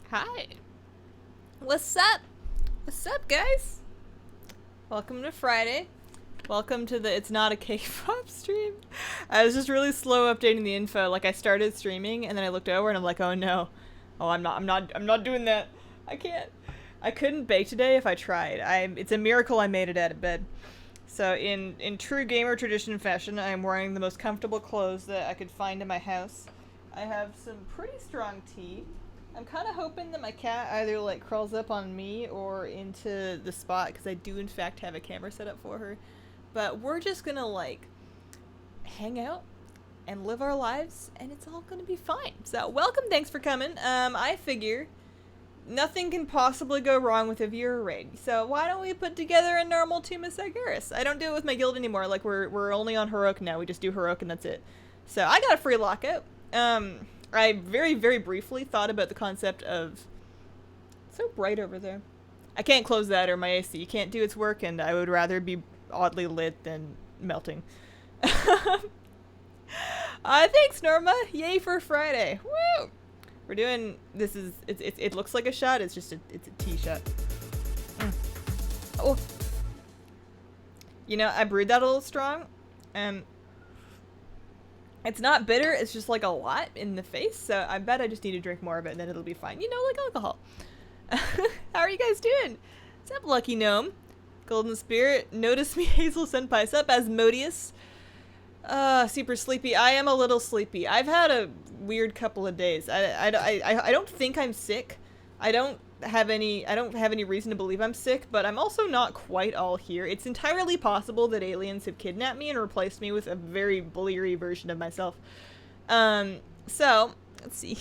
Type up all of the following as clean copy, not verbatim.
Hi. What's up? What's up, guys? Welcome to Friday. Welcome to the It's Not a K-pop stream. I was just really slow updating the info. Like, I started streaming and then I looked over and I'm like, oh no. Oh, I'm not doing that. I can't. I couldn't bake today if I tried. It's a miracle I made it out of bed. So in true gamer tradition fashion, I am wearing the most comfortable clothes that I could find in my house. I have some pretty strong tea. I'm kind of hoping that my cat either like crawls up on me or into the spot, because I do in fact have a camera set up for her. But we're just gonna like hang out and live our lives, and it's all gonna be fine. So welcome, thanks for coming. I figure nothing can possibly go wrong with a viewer raid. So why don't we put together a normal Team of Sargeras? I don't do it with my guild anymore. Like we're only on Heroic now. We just do Heroic and that's it. So I got a free lockout. I very, very briefly thought about the concept of... It's so bright over there. I can't close that or my AC can't do its work, and I would rather be oddly lit than melting. Thanks, Norma! Yay for Friday! Woo! We're doing... It looks like a shot, it's just it's a tea shot. Oh! You know, I brewed that a little strong, and... It's not bitter, it's just like a lot in the face, so I bet I just need to drink more of it and then it'll be fine. You know, like alcohol. How are you guys doing? What's up, Lucky Gnome? Golden Spirit, notice me, Hazel Senpai. What's up, Asmodeus? Super sleepy. I am a little sleepy. I've had a weird couple of days. I don't think I'm sick. I don't have any reason to believe I'm sick, but I'm also not quite all here. It's entirely possible that aliens have kidnapped me and replaced me with a very bleary version of myself. So, let's see.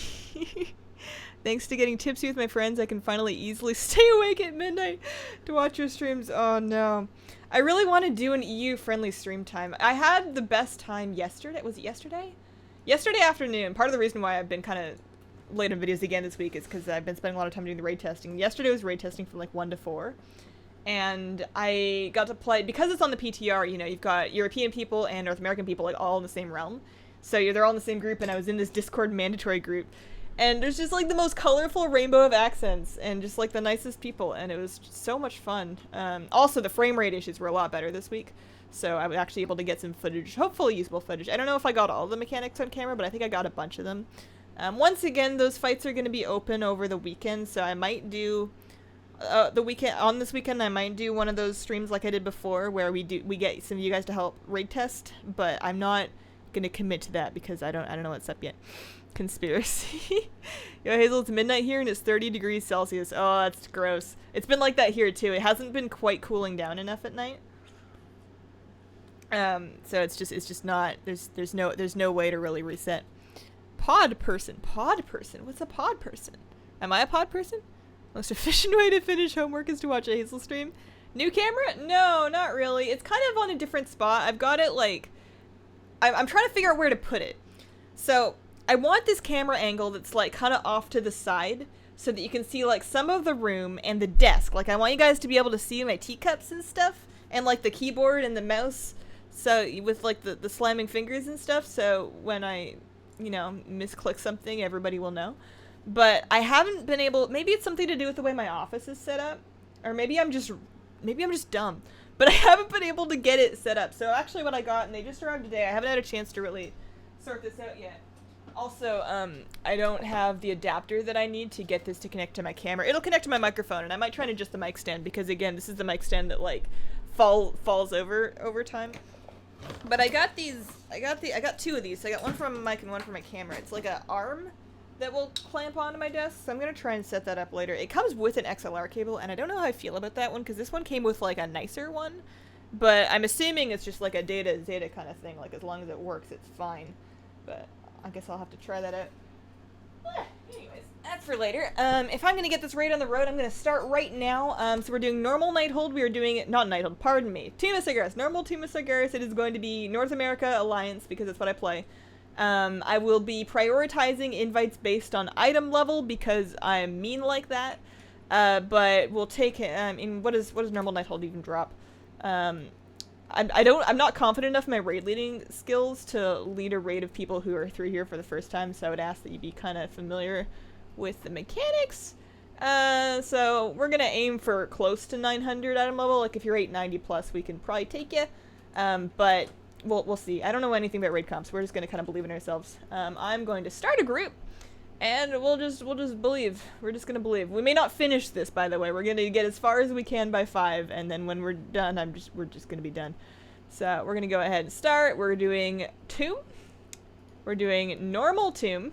Thanks to getting tipsy with my friends, I can finally easily stay awake at midnight to watch your streams. Oh no. I really want to do an EU-friendly stream time. I had the best time yesterday. Was it yesterday? Yesterday afternoon. Part of the reason why I've been kind of late on videos again this week is because I've been spending a lot of time doing the raid testing. Yesterday was raid testing from like 1 to 4. And I got to play, because it's on the PTR, you know, you've got European people and North American people like all in the same realm. So they're all in the same group, and I was in this Discord mandatory group. And there's just like the most colorful rainbow of accents and just like the nicest people, and it was just so much fun. Also, the frame rate issues were a lot better this week. So I was actually able to get some footage, hopefully usable footage. I don't know if I got all the mechanics on camera, but I think I got a bunch of them. Once again, those fights are going to be open over the weekend, so I might do this weekend I might do one of those streams like I did before, where we get some of you guys to help raid test, but I'm not going to commit to that because I don't know what's up yet. Conspiracy. Yo, Hazel, it's midnight here and it's 30 degrees Celsius. Oh, that's gross. It's been like that here too. It hasn't been quite cooling down enough at night. So it's just not, there's no way to really reset. Pod person. What's a pod person? Am I a pod person? Most efficient way to finish homework is to watch a Hazel stream. New camera? No, not really. It's kind of on a different spot. I've got it like, I'm trying to figure out where to put it. So I want this camera angle that's like kind of off to the side so that you can see like some of the room and the desk. Like I want you guys to be able to see my teacups and stuff and like the keyboard and the mouse. So with like the slamming fingers and stuff. So when I, you know, misclick something, everybody will know. But I haven't been able, maybe it's something to do with the way my office is set up, or maybe I'm just dumb, but I haven't been able to get it set up. So actually what I got, and they just arrived today, I haven't had a chance to really sort this out yet. Also, I don't have the adapter that I need to get this to connect to my camera. It'll connect to my microphone, and I might try to adjust the mic stand, because again, this is the mic stand that like falls over time. But I got two of these. So I got one for my mic and one for my camera. It's like an arm that will clamp onto my desk, so I'm gonna try and set that up later. It comes with an XLR cable, and I don't know how I feel about that one, because this one came with like a nicer one, but I'm assuming it's just like a data Zeta kind of thing. Like as long as it works, it's fine. But I guess I'll have to try that out. Anyways, that's for later. If I'm gonna get this raid on the road, I'm gonna start right now. So we're doing normal Nighthold. We are doing it, not Nighthold, pardon me. Team of Sargeras, normal Team of Sargeras. It is going to be North America Alliance, because that's what I play. I will be prioritizing invites based on item level, because I'm mean like that. But we'll take, what does normal Nighthold even drop? I'm not confident enough in my raid leading skills to lead a raid of people who are through here for the first time, so I would ask that you be kind of familiar with the mechanics. So we're gonna aim for close to 900 item level. Like if you're 890 plus, we can probably take you. But we'll see. I don't know anything about raid comps. We're just gonna kind of believe in ourselves. I'm going to start a group, and we'll just believe. We're just gonna believe. We may not finish this, by the way. We're gonna get as far as we can by 5, and then when we're done, we're just gonna be done. So we're gonna go ahead and start. We're doing tomb. We're doing normal tomb.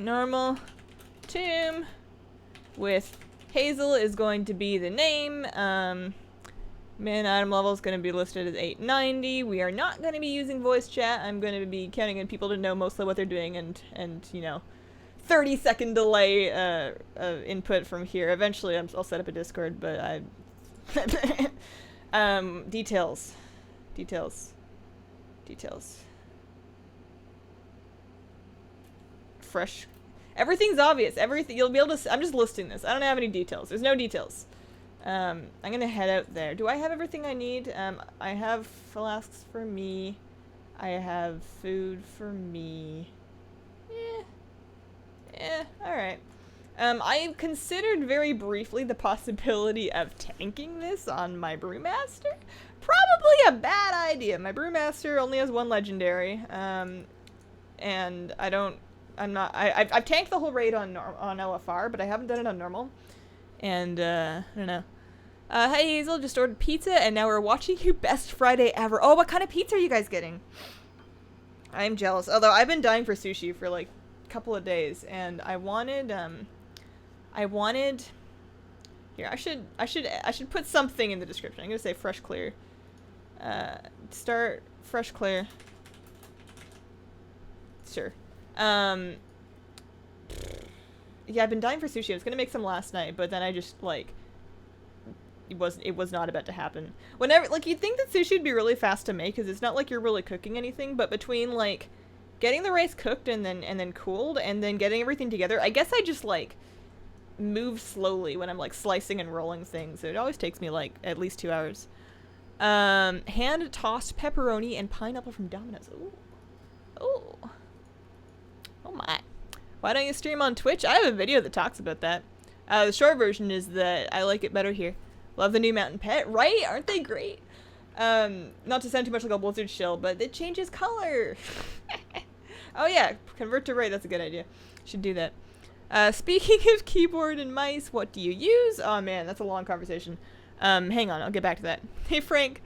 Normal tomb with Hazel is going to be the name. Min item level is going to be listed as 890. We are not going to be using voice chat. I'm going to be counting on people to know mostly what they're doing and you know, 30-second delay input from here. Eventually I'll set up a Discord, but details. Fresh. Everything's obvious. Everything you'll be able to. I'm just listing this. I don't have any details. There's no details. I'm gonna head out there. Do I have everything I need? I have flasks for me. I have food for me. All right. I considered very briefly the possibility of tanking this on my brewmaster. Probably a bad idea. My brewmaster only has 1 legendary. And I've tanked the whole raid on LFR, but I haven't done it on normal. And, I don't know. Hi Hazel, just ordered pizza, and now we're watching you. Best Friday ever. Oh, what kind of pizza are you guys getting? I'm jealous. Although, I've been dying for sushi for, like, a couple of days, and I wanted, here, I should put something in the description. I'm gonna say fresh clear. Start fresh clear. Sure. Yeah, I've been dying for sushi. I was gonna make some last night, but then I just, like, it was not about to happen. Whenever, like, you'd think that sushi would be really fast to make, because it's not like you're really cooking anything, but between, like, getting the rice cooked and then cooled, and then getting everything together, I guess I just, like, move slowly when I'm, like, slicing and rolling things. It always takes me, like, at least 2 hours. Hand-tossed pepperoni and pineapple from Domino's. Ooh. Ooh. Oh my. Why don't you stream on Twitch? I have a video that talks about that. The short version is that I like it better here. Love the new mountain pet, right? Aren't they great? Not to sound too much like a Blizzard shill, but it changes color. Oh yeah, convert to raid, that's a good idea. Should do that. Speaking of keyboard and mice, what do you use? Oh man, that's a long conversation. Hang on, I'll get back to that. Hey Frank.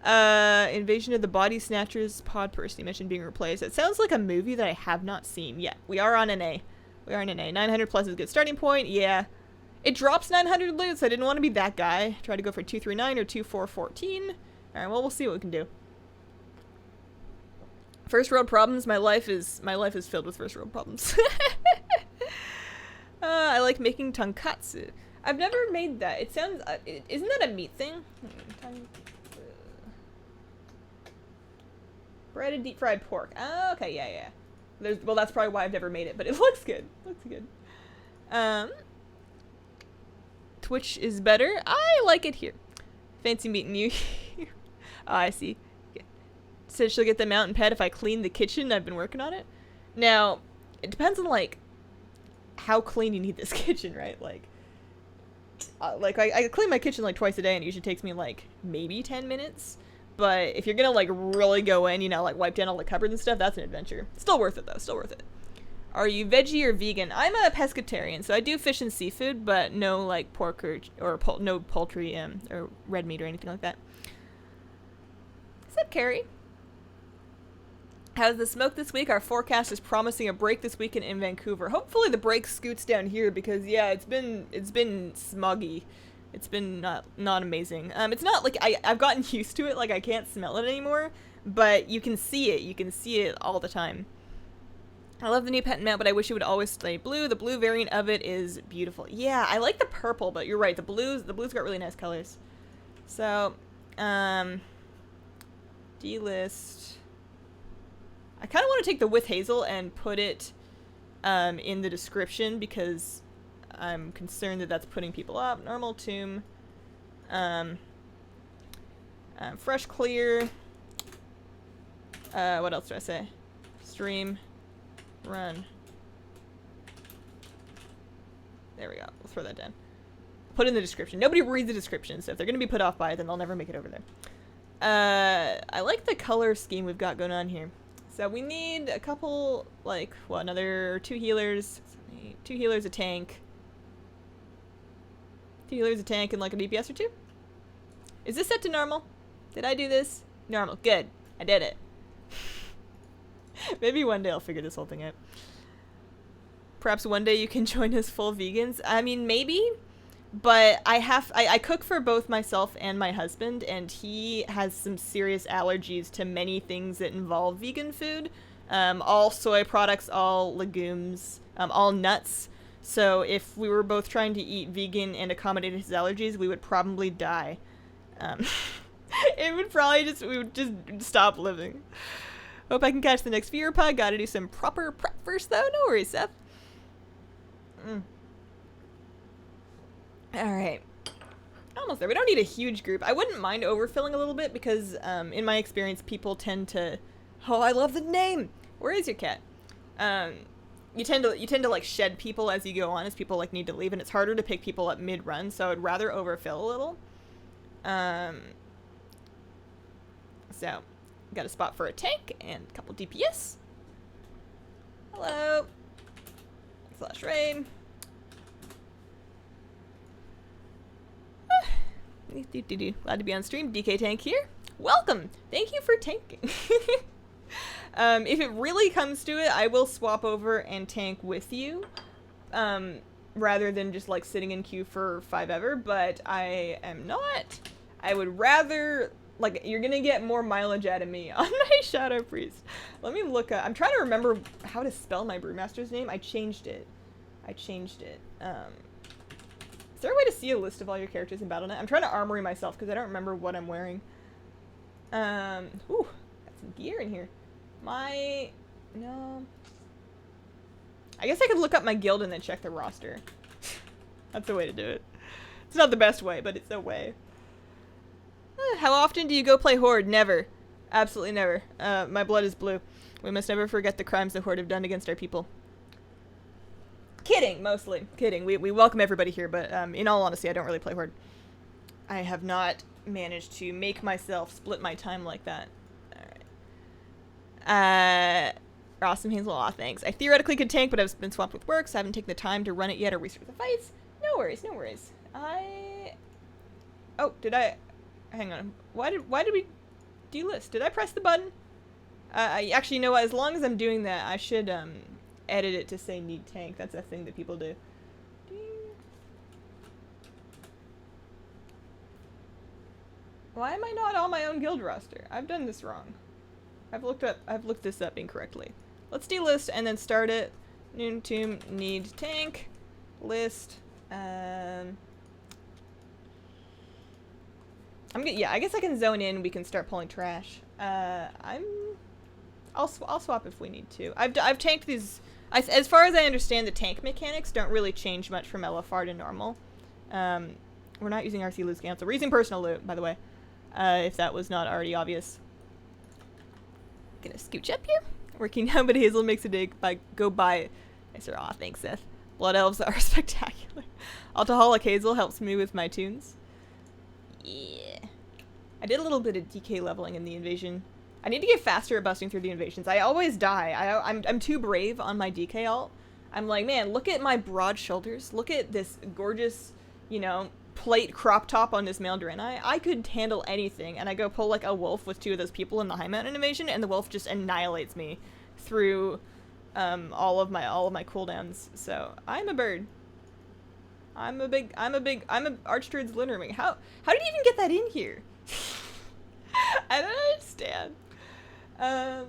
Invasion of the Body Snatchers pod person you mentioned being replaced. It sounds like a movie that I have not seen yet. We are on an A. 900 plus is a good starting point. Yeah. It drops 900 loot, so I didn't want to be that guy. Try to go for 239 or 2414. Alright, well, we'll see what we can do. First world problems. My life is filled with first world problems. I like making tonkatsu. I've never made that. It sounds... isn't that a meat thing? Breaded deep fried pork. Oh, okay, yeah. Well, that's probably why I've never made it, but it looks good. Looks good. Twitch is better. I like it here. Fancy meeting you. Oh, I see. Okay. Said she'll get the mountain pet if I clean the kitchen. I've been working on it. Now, it depends on, like, how clean you need this kitchen, right? Like I clean my kitchen, like, twice a day, and it usually takes me, like, maybe 10 minutes. But if you're gonna, like, really go in, you know, like, wipe down all the cupboards and stuff, that's an adventure. Still worth it, though. Still worth it. Are you veggie or vegan? I'm a pescatarian, so I do fish and seafood, but no, like, pork or no poultry or red meat or anything like that. What's up, Carrie? How's the smoke this week? Our forecast is promising a break this weekend in Vancouver. Hopefully the break scoots down here because, yeah, it's been smoggy. It's been not amazing. It's not like I've gotten used to it, like I can't smell it anymore, but you can see it. You can see it all the time. I love the new patent mount, but I wish it would always stay blue. The blue variant of it is beautiful. Yeah, I like the purple, but you're right. The blue's got really nice colors. So, delist. I kind of want to take the with Hazel and put it in the description because I'm concerned that that's putting people up. Normal tomb. Fresh, clear. What else do I say? Stream. Run. There we go. We'll throw that down. Put in the description. Nobody reads the description, so if they're going to be put off by it, then they'll never make it over there. I like the color scheme we've got going on here. So we need a couple, like, what, another 2 healers. 2 healers, a tank. 2 healers, a tank, and like a DPS or 2? Is this set to normal? Did I do this? Normal. Good. I did it. Maybe one day I'll figure this whole thing out. Perhaps one day you can join us full vegans. I mean, maybe. But I cook for both myself and my husband, and he has some serious allergies to many things that involve vegan food. All soy products, all legumes, all nuts. So if we were both trying to eat vegan and accommodate his allergies, we would probably die. It would probably we would just stop living. Hope I can catch the next viewer pod. Gotta do some proper prep first, though. No worries, Seth. Alright. Almost there. We don't need a huge group. I wouldn't mind overfilling a little bit because, in my experience, people tend to... Oh, I love the name! Where is your cat? You tend to like shed people as you go on, as people like need to leave, and it's harder to pick people up mid-run, so I'd rather overfill a little. So, got a spot for a tank and a couple DPS. Hello. Flash raid. Glad to be on stream. DK Tank here. Welcome. Thank you for tanking. If it really comes to it, I will swap over and tank with you, rather than just like sitting in queue for 5 ever, but I am not. I would rather, like, you're gonna get more mileage out of me on my Shadow Priest. Let me look up. I'm trying to remember how to spell my Brewmaster's name. I changed it. Is there a way to see a list of all your characters in Battle.net? I'm trying to armory myself because I don't remember what I'm wearing. Ooh, got some gear in here. No. I guess I could look up my guild and then check the roster. That's the way to do it. It's not the best way, but it's a way. How often do you go play Horde? Never. Absolutely never. My blood is blue. We must never forget the crimes the Horde have done against our people. Kidding, mostly. Kidding. We welcome everybody here, but in all honesty, I don't really play Horde. I have not managed to make myself split my time like that. Alright. Awesome Hazel, aw, thanks. I theoretically could tank, but I've been swamped with work, so I haven't taken the time to run it yet or research the fights. No worries, no worries. Oh, did I... Hang on. Why did we delist? Did I press the button? Actually, you know what? As long as I'm doing that, I should, edit it to say need tank. That's a thing that people do. Why am I not on my own guild roster? I've done this wrong. I've looked this up incorrectly. Let's delist and then start it. Noon tomb need tank. List. Yeah, I guess I can zone in. We can start pulling trash. I'll swap if we need to. I've tanked these. As far as I understand, the tank mechanics don't really change much from LFR to normal. We're not using RC loot cancel. We're using personal loot, by the way. If that was not already obvious. Gonna scooch up here. Working now, but Hazel makes a dig by go buy it. I said, aw, thanks, Seth. Blood elves are spectacular. Alcoholic Hazel helps me with my tunes. Yeah. I did a little bit of DK leveling in the invasion. I need to get faster at busting through the invasions. I always die. I'm too brave on my DK alt. I'm like, man, look at my broad shoulders. Look at this gorgeous, you know, plate crop top on this male Draenei. I could handle anything, and I go pull like a wolf with 2 of those people in the High Mountain invasion, and the wolf just annihilates me through all of my cooldowns. So I'm a bird. I'm a Archdruid's Littering. How did you even get that in here? I don't understand. I'm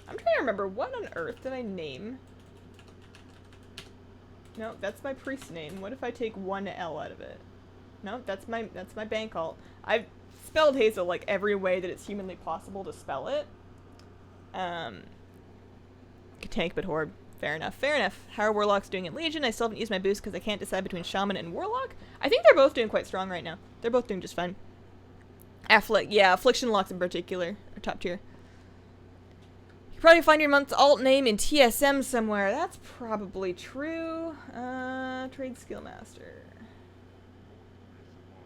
trying to remember, what on earth did I name? No, that's my priest name. What if I take 1 L out of it? No, that's my bank alt. I've spelled Hazel like every way that it's humanly possible to spell it. Tank but Horde. Fair enough, fair enough. How are Warlocks doing in Legion? I still haven't used my boost because I can't decide between Shaman and Warlock. I think they're both doing quite strong right now. They're both doing just fine. Yeah, Affliction Locks in particular are top tier. You probably find your month's alt name in TSM somewhere. That's probably true. Trade Skill Master.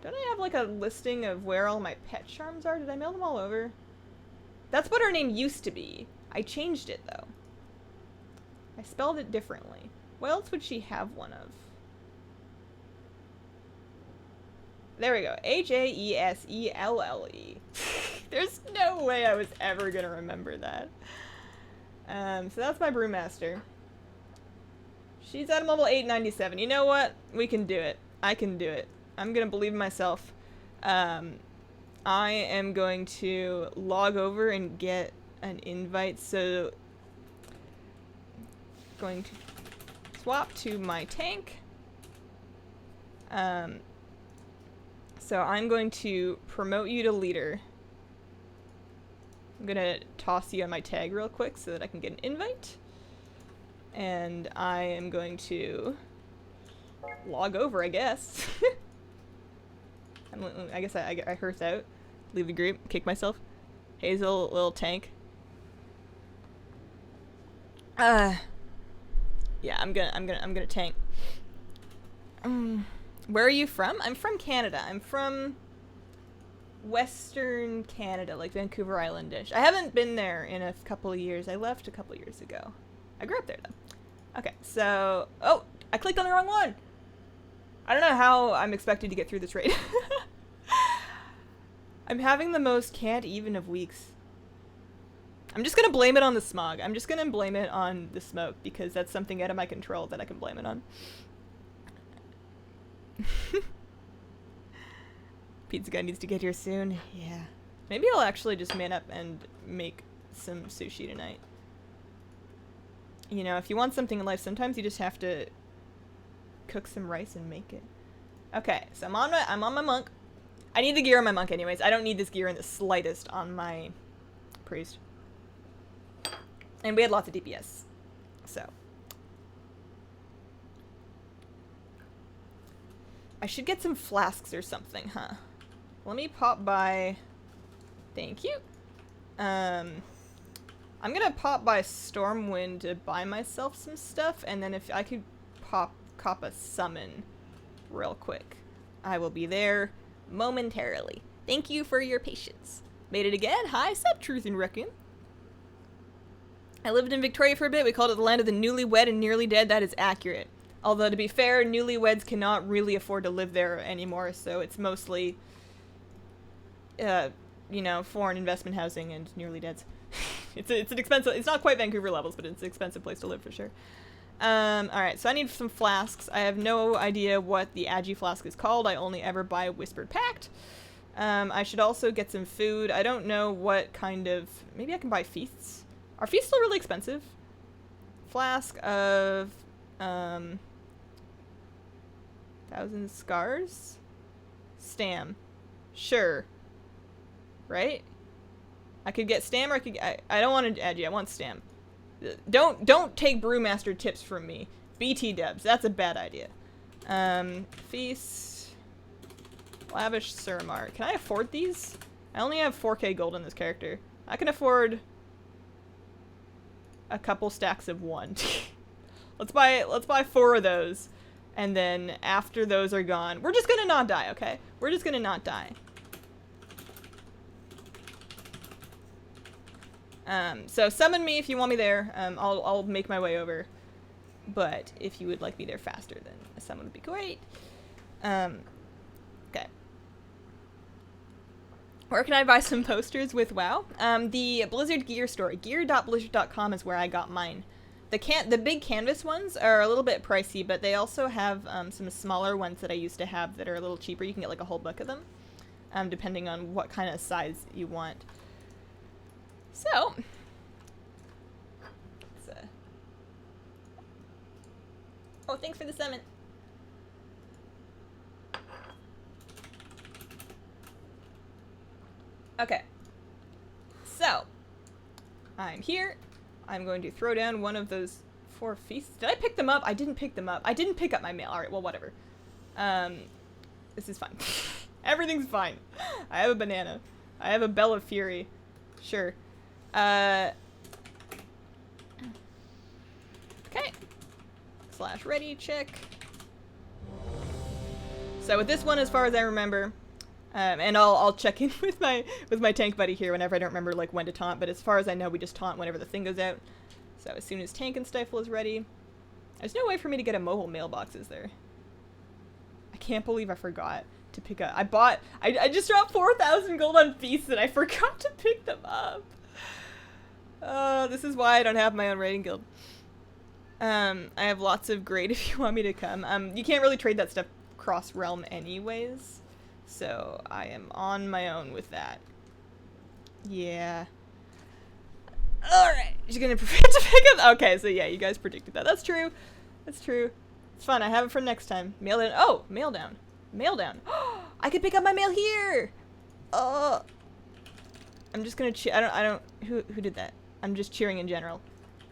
Don't I have like a listing of where all my pet charms are? Did I mail them all over? That's what her name used to be. I changed it though. I spelled it differently. What else would she have one of? There we go. H-A-E-S-E-L-L-E. There's no way I was ever gonna remember that. So that's my Brewmaster. She's at level 897. You know what? We can do it. I can do it. I'm gonna believe in myself. I am going to log over and get an invite, so going to swap to my tank. So I'm going to promote you to leader. I'm gonna toss you on my tag real quick so that I can get an invite. And I am going to log over, I guess. I guess I hearth out, leave the group, kick myself. Hazel, little tank. Yeah, I'm gonna tank. Where are you from? I'm from Canada. I'm from Western Canada, like Vancouver Islandish. I haven't been there in a couple of years. I left a couple of years ago. I grew up there though. Okay, so oh, I clicked on the wrong one. I don't know how I'm expected to get through this raid. I'm having the most can't even of weeks. I'm just gonna blame it on the smog. I'm just gonna blame it on the smoke because that's something out of my control that I can blame it on. Pizza guy needs to get here soon. Yeah. Maybe I'll actually just man up and make some sushi tonight. You know, if you want something in life, sometimes you just have to cook some rice and make it. Okay, so I'm on my monk. I need the gear on my monk anyways. I don't need this gear in the slightest on my priest. And we had lots of DPS. So. I should get some flasks or something, huh? Let me pop by. Thank you. I'm gonna pop by Stormwind to buy myself some stuff, and then if I could cop a summon real quick, I will be there momentarily. Thank you for your patience. Made it again. Hi, sup, Truth and Raccoon. I lived in Victoria for a bit. We called it the land of the newlywed and nearly dead. That is accurate. Although, to be fair, newlyweds cannot really afford to live there anymore, so it's mostly, you know, foreign investment housing and nearly deads. It's an expensive, it's not quite Vancouver levels, but it's an expensive place to live for sure. Alright, so I need some flasks. I have no idea what the Agi flask is called. I only ever buy Whispered Pact. I should also get some food. I don't know what kind of, maybe I can buy feasts. Are feasts still really expensive? Flask of, 1,000 scars? Stam. Sure. Right? I could get Stam or I could I don't want Agi, I want Stam. Don't take Brewmaster tips from me. BT dubs, that's a bad idea. Feast. Lavish Suramar. Can I afford these? I only have 4k gold in this character. I can afford a couple stacks of one. Let's buy 4 of those. And then after those are gone, we're just gonna not die, okay? We're just gonna not die. So summon me if you want me there. I'll make my way over. But if you would like me there faster, then a summon would be great. Okay. Where can I buy some posters with WoW? The Blizzard gear store. Gear.blizzard.com is where I got mine. The big canvas ones are a little bit pricey, but they also have some smaller ones that I used to have that are a little cheaper. You can get like a whole book of them, depending on what kind of size you want. So, oh, thanks for the summon. Okay, so I'm here. I'm going to throw down one of those 4 feasts. Did I pick them up? I didn't pick them up. I didn't pick up my mail. Alright, well, whatever. This is fine. Everything's fine. I have a banana. I have a Bell of Fury. Sure. Okay. Slash ready, check. So with this one, as far as I remember, and I'll check in with my tank buddy here whenever I don't remember like when to taunt, but as far as I know, we just taunt whenever the thing goes out. So as soon as tank and stifle is ready, there's no way for me to get a mobile mailbox, is there? I can't believe I forgot to pick up. I just dropped 4,000 gold on feasts and I forgot to pick them up. This is why I don't have my own raiding guild. I have lots of great if you want me to come. You can't really trade that stuff cross realm anyways, so I am on my own with that. Yeah. Alright, you're gonna prepare to pick up. Okay, so yeah, you guys predicted that. That's true. That's true. It's fun. I have it for next time. Mail down. Oh, mail down. Mail down. I could pick up my mail here. I'm just gonna I don't who did that? I'm just cheering in general.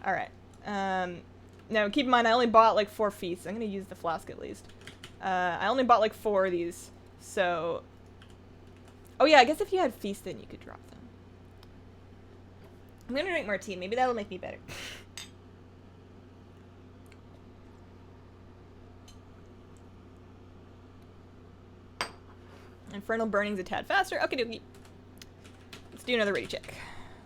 Alright. Now keep in mind I only bought like 4 feasts. I'm gonna use the flask at least. I only bought like 4 of these, so... Oh yeah, I guess if you had feast then you could drop them. I'm gonna drink more tea. Maybe that'll make me better. Infernal Burning's a tad faster. Okay, dokie. Let's do another ready check.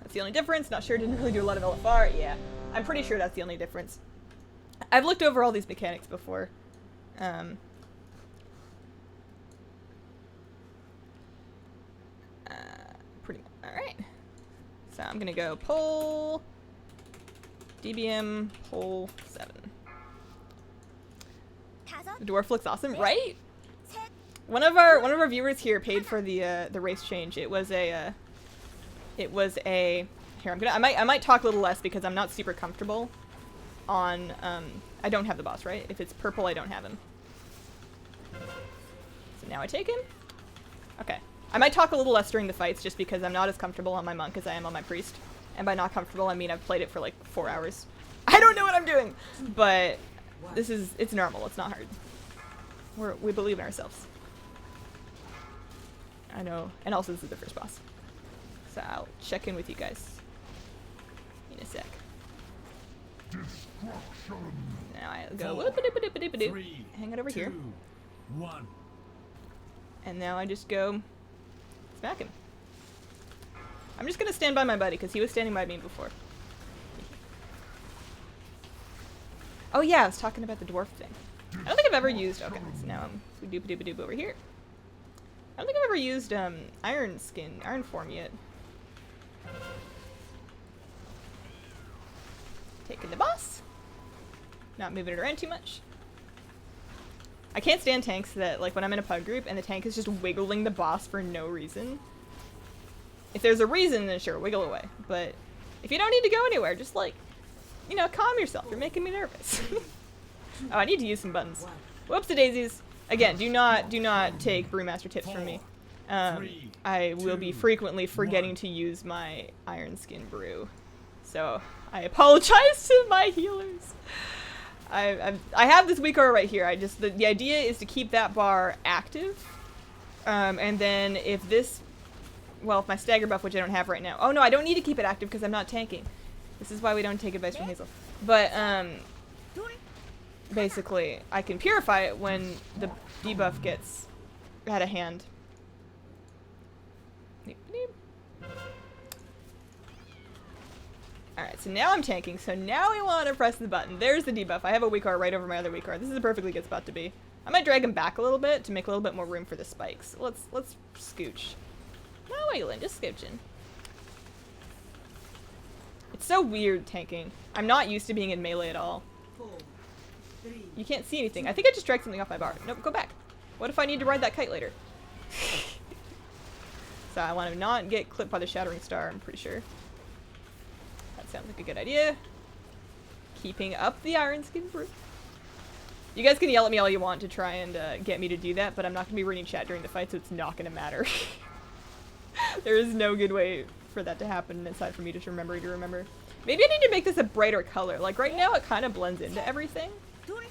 That's the only difference. Not sure. Didn't really do a lot of LFR. Yeah, I'm pretty sure that's the only difference. I've looked over all these mechanics before. Pretty much. Alright. So I'm gonna go pull DBM pull 7. The dwarf looks awesome, right? One of our viewers here paid for the race change. It was a here I might talk a little less because I'm not super comfortable on I don't have the boss, right? If it's purple, I don't have him. So now I take him. Okay. I might talk a little less during the fights just because I'm not as comfortable on my monk as I am on my priest. And by not comfortable, I mean I've played it for like 4 hours. I don't know what I'm doing! But it's normal, it's not hard. We believe in ourselves. I know, and also this is the first boss. So I'll check in with you guys in a sec. Now I'll go hang it over here. And now I just go smack him. I'm just gonna stand by my buddy because he was standing by me before. Oh yeah, I was talking about the dwarf thing. I don't think I've ever used. Okay, so now I'm doop over here. I don't think I've ever used iron form yet. Taking the boss. Not moving it around too much. I can't stand tanks that, like, when I'm in a pug group and the tank is just wiggling the boss for no reason. If there's a reason, then sure, wiggle away. But if you don't need to go anywhere, just, like, you know, calm yourself. You're making me nervous. Oh, I need to use some buttons. Whoopsie-daisies. Again, do not take Brewmaster tips from me. I will be frequently forgetting to use my Iron Skin brew. So, I apologize to my healers. I have this weak aura right here. The idea is to keep that bar active. And then if my stagger buff, which I don't have right now. Oh no, I don't need to keep it active because I'm not tanking. This is why we don't take advice from Hazel. But, basically, I can purify it when the debuff gets out of hand. Alright, so now I'm tanking, so now we want to press the button. There's the debuff. I have a weak card right over my other weak card. This is a perfectly good spot to be. I might drag him back a little bit to make a little bit more room for the spikes. Let's scooch. No wiggling, just scooching. It's so weird tanking. I'm not used to being in melee at all. You can't see anything. I think I just dragged something off my bar. Nope, go back. What if I need to ride that kite later? So I want to not get clipped by the Shattering Star, I'm pretty sure. That sounds like a good idea. Keeping up the Iron Skin brew. You guys can yell at me all you want to try and get me to do that, but I'm not going to be reading chat during the fight, so it's not going to matter. There is no good way for that to happen aside from me just remembering to remember. Maybe I need to make this a brighter color. Like right now it kind of blends into everything.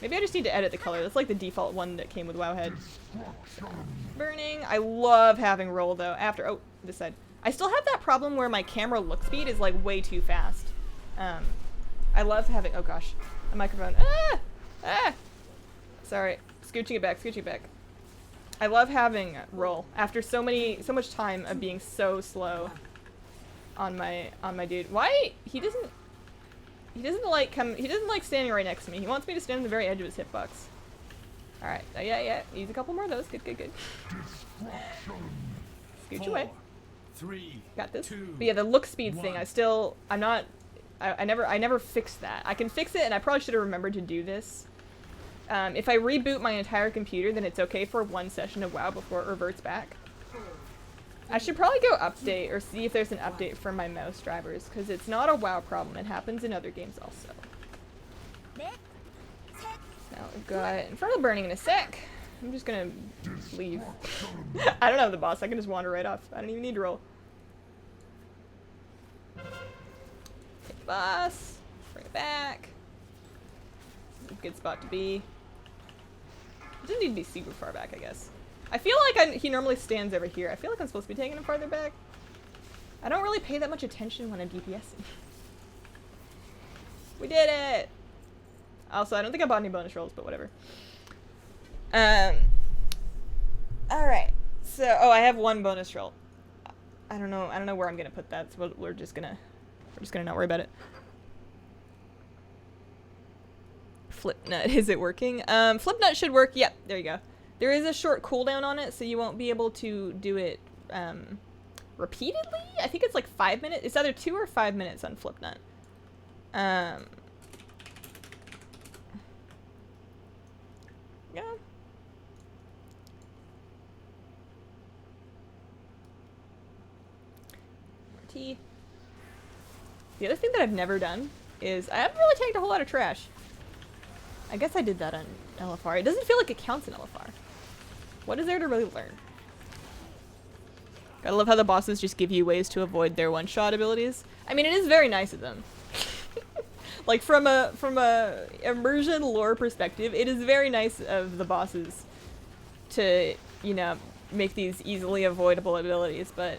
Maybe I just need to edit the color. That's like the default one that came with Wowhead. Burning. I love having roll though. After, oh, this side. I still have that problem where my camera look speed is like way too fast. I love having, oh gosh, a microphone. Ah! Ah! Sorry, scooching it back, scooching it back. I love having roll after so much time of being so slow on my dude. Why he doesn't like standing right next to me. He wants me to stand on the very edge of his hitbox. All right, yeah. Use a couple more of those. Good. Scooch away. 3, Got this. 2, But yeah, the look speed 1. thing. I never fixed that. I can fix it, and I probably should have remembered to do this. If I reboot my entire computer, then it's okay for one session of WoW before it reverts back. I should probably go update or see if there's an update for my mouse drivers, because it's not a WoW problem. It happens in other games also. Now we've got Infernal Burning in a sec. I'm just gonna leave. I don't have the boss. I can just wander right off. I don't even need to roll. Hit the boss. Bring it back. This is a good spot to be. It doesn't need to be super far back, I guess. I feel like he normally stands over here. I feel like I'm supposed to be taking him farther back. I don't really pay that much attention when I'm DPSing. We did it! Also, I don't think I bought any bonus rolls, but whatever. Alright. So, oh, I have one bonus roll. I don't know where I'm gonna put that, so we're just gonna not worry about it. Flipnut, is it working? Flipnut should work. Yep, there you go. There is a short cooldown on it, so you won't be able to do it repeatedly. I think it's like 5 minutes. It's either 2 or 5 minutes on Flipnut. Yeah. Tea. The other thing that I've never done is I haven't really taken a whole lot of trash. I guess I did that on LFR. It doesn't feel like it counts in LFR. What is there to really learn? Gotta love how the bosses just give you ways to avoid their one-shot abilities. I mean, it is very nice of them. Like from a immersion lore perspective, it is very nice of the bosses to, you know, make these easily avoidable abilities, but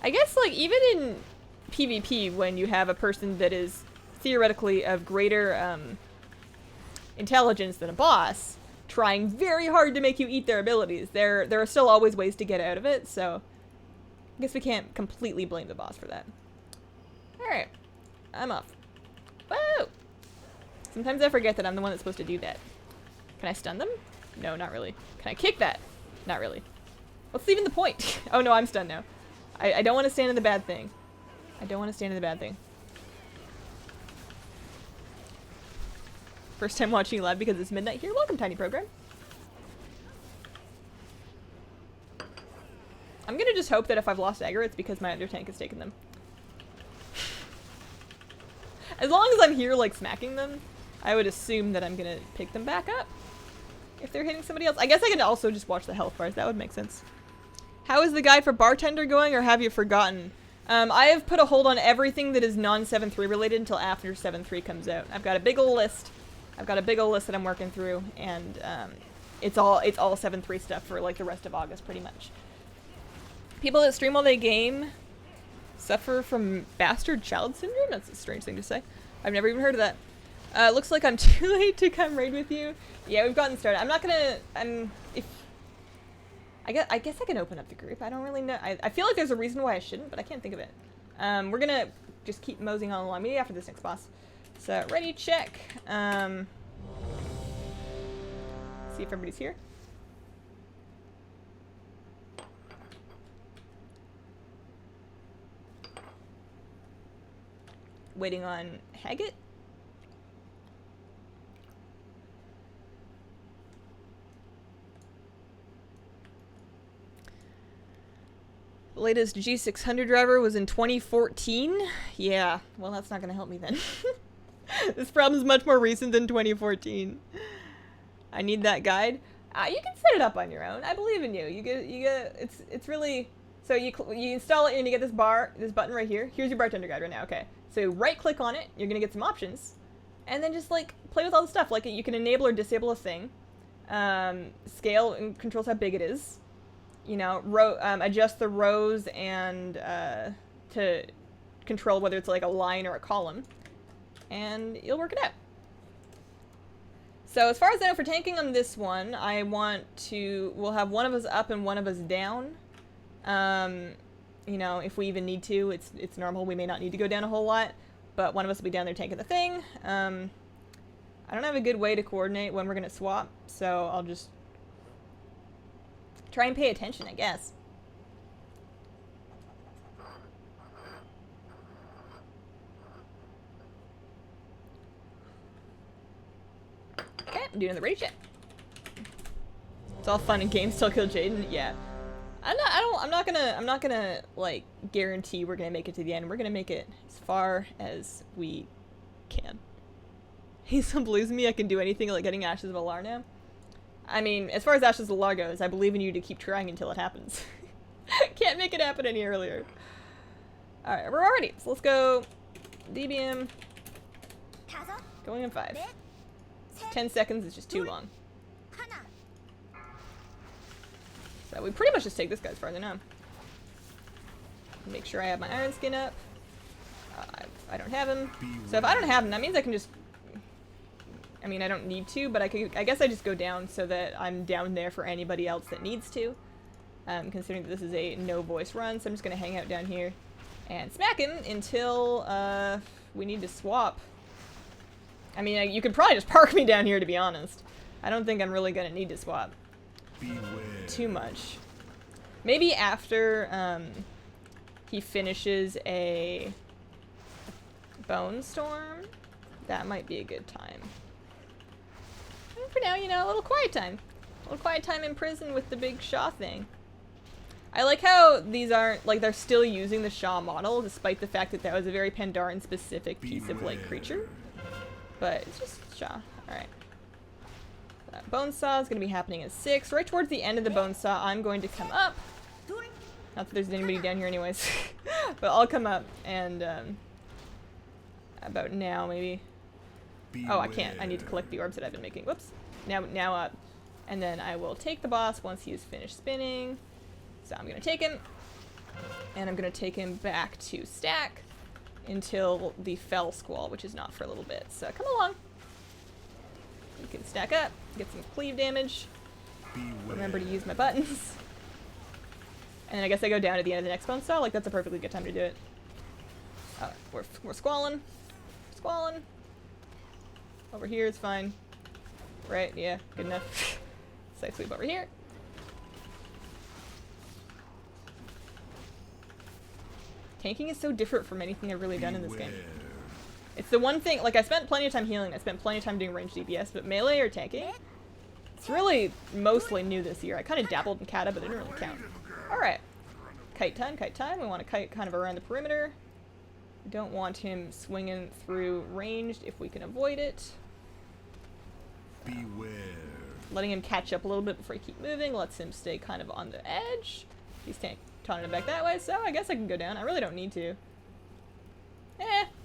I guess like even in PvP when you have a person that is theoretically of greater intelligence than a boss, trying very hard to make you eat their abilities, there are still always ways to get out of it, so I guess we can't completely blame the boss for that. Alright, I'm off. Whoa! Sometimes I forget that I'm the one that's supposed to do that. Can I stun them? No, not really. Can I kick that? Not really. What's even the point? Oh no, I'm stunned now. I don't want to stand in the bad thing. I don't want to stand in the bad thing. First time watching live because it's midnight here. Welcome, Tiny Program. I'm gonna just hope that if I've lost aggro, it's because my other tank has taken them. As long as I'm here, like, smacking them, I would assume that I'm gonna pick them back up if they're hitting somebody else. I guess I can also just watch the health bars. That would make sense. How is the guide for bartender going, or have you forgotten? I have put a hold on everything that is non-7.3 related until after 7.3 comes out. I've got a big ol' list. That I'm working through, and it's all 7.3 stuff for like the rest of August, pretty much. People that stream while they game suffer from bastard child syndrome? That's a strange thing to say. I've never even heard of that. Looks like I'm too late to come raid with you. Yeah, we've gotten started. I'm not gonna, I guess I can open up the group. I don't really know. I feel like there's a reason why I shouldn't, but I can't think of it. We're gonna just keep moseying on along, maybe after this next boss. So, ready, check. See if everybody's here. Waiting on Haggett. The latest G600 driver was in 2014? Yeah, well that's not gonna help me then. This problem is much more recent than 2014. I need that guide. You can set it up on your own. I believe in you. You get. It's really. So you install it and you get this button right here. Here's your bartender guide right now. Okay. So right click on it. You're gonna get some options, and then just like play with all the stuff. Like you can enable or disable a thing. Scale and controls how big it is. You know, adjust the rows and to control whether it's like a line or a column, and you'll work it out. So as far as I know for tanking on this one, we'll have one of us up and one of us down. You know, if we even need to, it's normal. We may not need to go down a whole lot, but one of us will be down there tanking the thing. I don't have a good way to coordinate when we're gonna swap, so I'll just try and pay attention, I guess. Okay, I'm doing the raid shit. It's all fun and games till kill Jaden. Yeah. I'm not gonna like guarantee we're gonna make it to the end. We're gonna make it as far as we can. He's so believes me I can do anything like getting Ashes of Alar now. I mean, as far as Ashes of Alar goes, I believe in you to keep trying until it happens. Can't make it happen any earlier. Alright, we're all ready. So let's go DBM. Going in 5. 10 seconds is just too long. So we pretty much just take this guy's farther now. Make sure I have my iron skin up. I don't have him. So if I don't have him, that means I can just... I mean, I don't need to, but I guess I just go down so that I'm down there for anybody else that needs to. Considering that this is a no-voice run, so I'm just going to hang out down here and smack him until we need to swap. I mean, you could probably just park me down here, to be honest. I don't think I'm really going to need to swap too much. Maybe after he finishes a Bone Storm, that might be a good time. And for now, you know, a little quiet time. A little quiet time in prison with the big Shaw thing. I like how these aren't, like, they're still using the Shaw model, despite the fact that that was a very Pandaren-specific piece of, like, creature. But it's just Shaw. Alright. Bone Saw is going to be happening at 6. Right towards the end of the Bone Saw, I'm going to come up. Not that there's anybody down here anyways. But I'll come up and, about now, maybe. Oh, I can't. I need to collect the orbs that I've been making. Whoops. Now up. And then I will take the boss once he is finished spinning. So I'm going to take him. And I'm going to take him back to stack until the Fell Squall, which is not for a little bit. So come along. You can stack up, get some cleave damage. Remember to use my buttons. And then I guess I go down at the end of the next bone saw. Like, that's a perfectly good time to do it. Oh, we're squalling. Squalling. Over here is fine. Right, yeah, good enough. Side sweep over here. Tanking is so different from anything I've really done in this game. It's the one thing, like, I spent plenty of time healing, I spent plenty of time doing ranged DPS, but melee or tanking, it's really mostly new this year. I kind of dabbled in kata, but it didn't really count. Alright. Kite time, kite time. We want to kite kind of around the perimeter. We don't want him swinging through ranged if we can avoid it. Beware. Letting him catch up a little bit before he keep moving lets him stay kind of on the edge. He's taunting it back that way, so I guess I can go down. I really don't need to.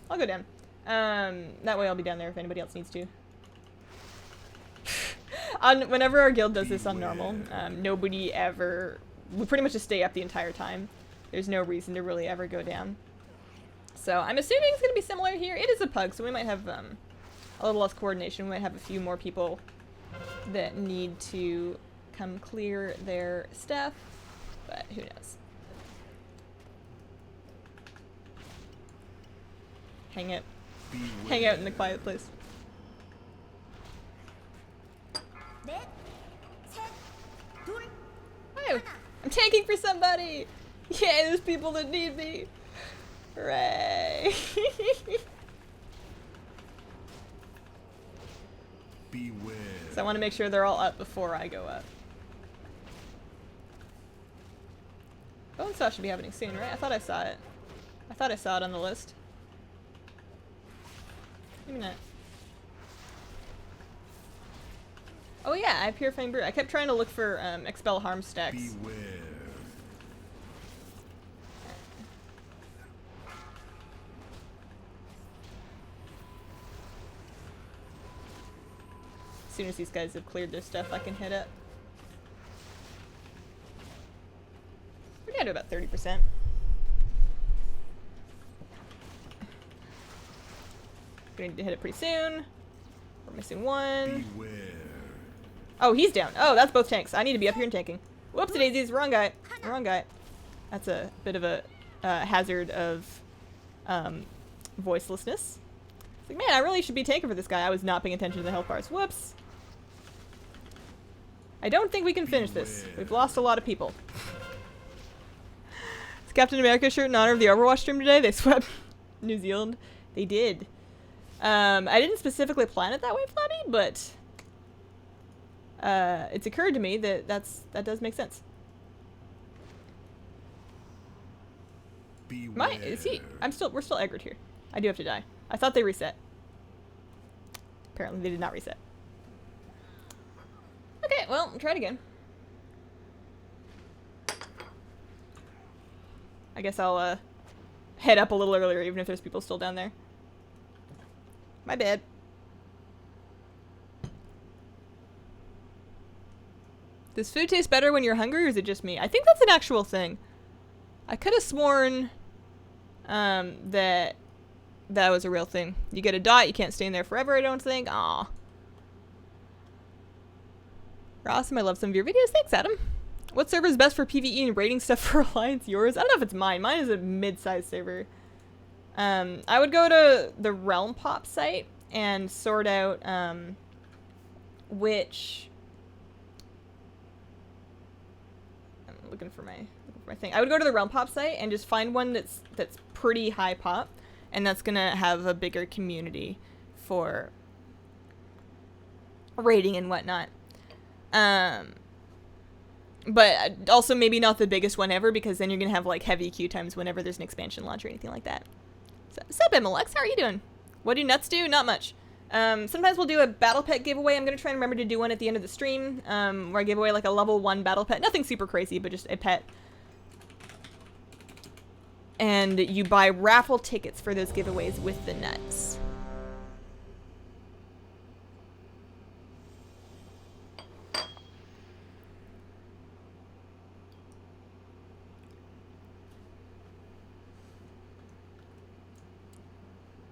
I'll go down. That way I'll be down there if anybody else needs to. Whenever our guild does this on normal, nobody ever... We pretty much just stay up the entire time. There's no reason to really ever go down. So I'm assuming it's going to be similar here. It is a pug, so we might have a little less coordination. We might have a few more people that need to come clear their stuff, but who knows. Hang out in the quiet place. Oh, I'm tanking for somebody! Yay, there's people that need me! Hooray! Beware. So I want to make sure they're all up before I go up. Bone Saw should be happening soon, right? I thought I saw it. I thought I saw it on the list. Maybe not. Oh yeah, I have Purifying Brew. I kept trying to look for Expel Harm stacks. Beware. soon as these guys have cleared their stuff, I can hit it. We're down to about 30%. Gonna need to hit it pretty soon. We're missing one. Beware. Oh, he's down. Oh, that's both tanks. I need to be up here and tanking. Whoopsie daisies, wrong guy. Wrong guy. That's a bit of a hazard of voicelessness. It's like, man, I really should be tanking for this guy. I was not paying attention to the health bars. Whoops. I don't think we can finish this. We've lost a lot of people. Is Captain America shirt in honor of the Overwatch stream today? They swept New Zealand. They did. I didn't specifically plan it that way, Flabby, but it's occurred to me that that does make sense. Beware. Is he? We're still aggroed here. I do have to die. I thought they reset. Apparently they did not reset. Okay, well, try it again. I guess I'll head up a little earlier even if there's people still down there. My bad. Does food taste better when you're hungry, or is it just me? I think that's an actual thing. I could have sworn that was a real thing. You get a dot, you can't stay in there forever, I don't think. Aw. You're awesome, I love some of your videos. Thanks, Adam. What server is best for PvE and raiding stuff for Alliance? Yours? I don't know if it's mine. Mine is a mid-sized server. I would go to the Realm Pop site and sort out which... I'm looking for my thing. I would go to the Realm Pop site and just find one that's pretty high pop, and that's gonna have a bigger community for raiding and whatnot. But also maybe not the biggest one ever, because then you're gonna have like heavy queue times whenever there's an expansion launch or anything like that. So, what's up, MLX? How are you doing? What do nuts do? Not much. Sometimes we'll do a battle pet giveaway. I'm gonna try and remember to do one at the end of the stream, where I give away like a level 1 battle pet. Nothing super crazy, but just a pet. And you buy raffle tickets for those giveaways with the nuts.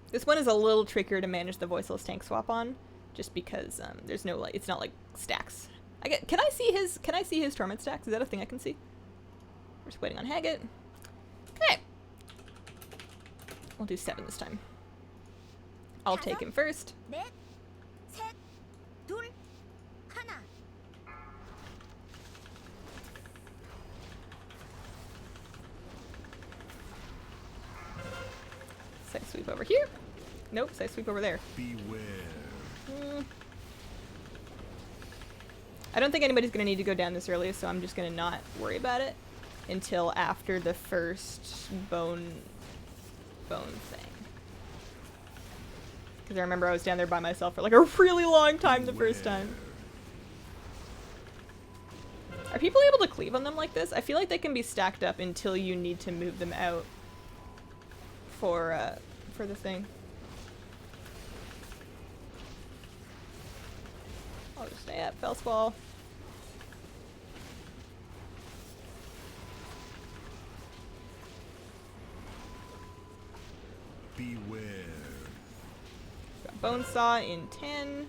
This one is a little trickier to manage the voiceless tank swap on, just because there's no like, it's not like stacks. Can I see his torment stacks? Is that a thing I can see? We're just waiting on Haggett. Okay. We'll do 7 this time. I'll take him first. Side sweep over here. Nope, side sweep over there. Beware. I don't think anybody's gonna need to go down this early, so I'm just gonna not worry about it until after the first bone thing. Because I remember I was down there by myself for like a really long time the first time. Are people able to cleave on them like this? I feel like they can be stacked up until you need to move them out for the thing. I'll just stay up, Felspall. Beware. Got Bone Saw in 10.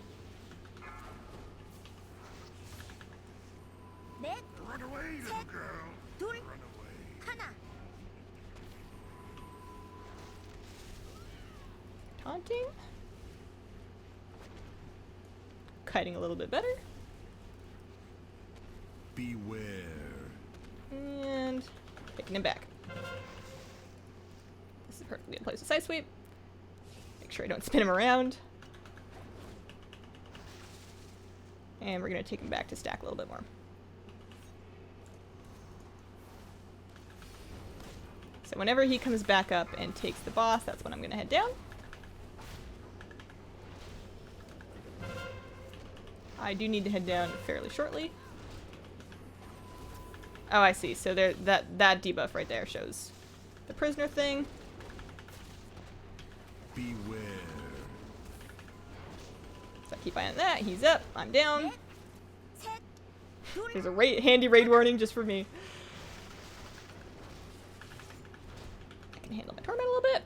Run away, little girl. Run away. Taunting. Kiting a little bit better. Beware. And taking him back. This is a perfectly good place to side sweep. Make sure I don't spin him around. And we're going to take him back to stack a little bit more. So whenever he comes back up and takes the boss, that's when I'm going to head down. I do need to head down fairly shortly. Oh, I see. So there, that debuff right there shows the prisoner thing. Beware. So I keep eyeing that. He's up. I'm down. There's a handy raid warning just for me. I can handle my torment a little bit.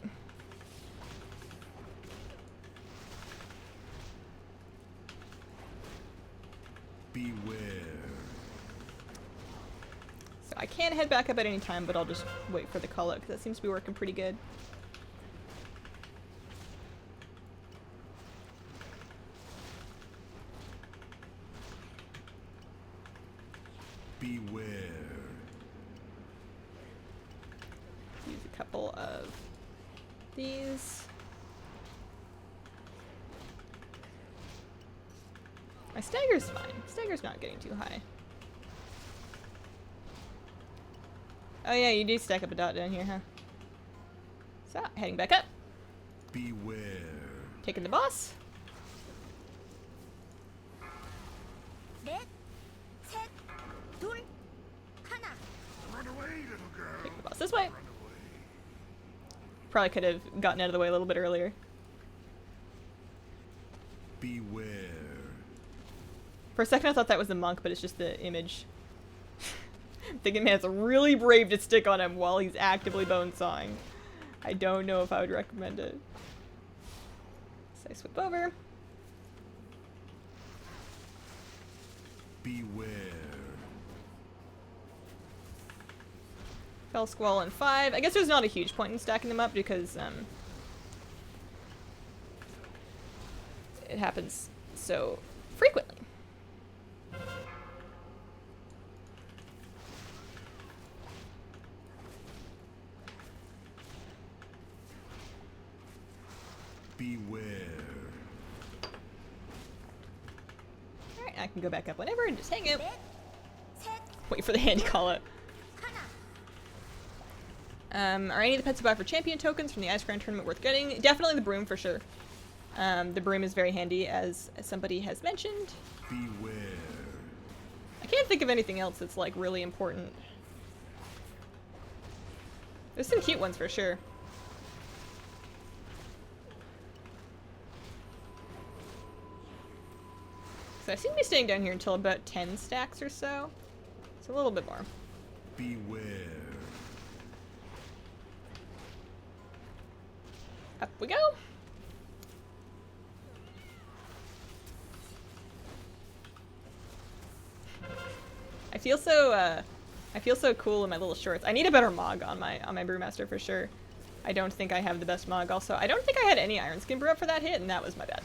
Beware. So I can head back up at any time, but I'll just wait for the call out because that seems to be working pretty good. Beware. Use a couple of these. My stagger's fine. Stagger's not getting too high. Oh yeah, you do stack up a dot down here, huh? So, heading back up. Beware. Taking the boss. Run away, little girl. Taking the boss this way. Run away. Probably could have gotten out of the way a little bit earlier. Beware. For a second I thought that was the monk, but it's just the image. I'm thinking, man, it's really brave to stick on him while he's actively bone sawing. I don't know if I would recommend it. So I swip over. Beware. Fell Squall in 5. I guess there's not a huge point in stacking them up because it happens so frequently. Beware. Alright, I can go back up whenever and just hang out. Wait for the handy call out. Are any of the pets you buy for champion tokens from the Ice Crown tournament worth getting? Definitely the broom for sure. The broom is very handy, as somebody has mentioned. Beware. I can't think of anything else that's like really important. There's some cute ones for sure. So I seem to be staying down here until about 10 stacks or so. It's a little bit more. Beware. Up we go. I feel so cool in my little shorts. I need a better mog on my brewmaster for sure. I don't think I have the best mog. Also, I don't think I had any iron skin brew up for that hit, and that was my bad.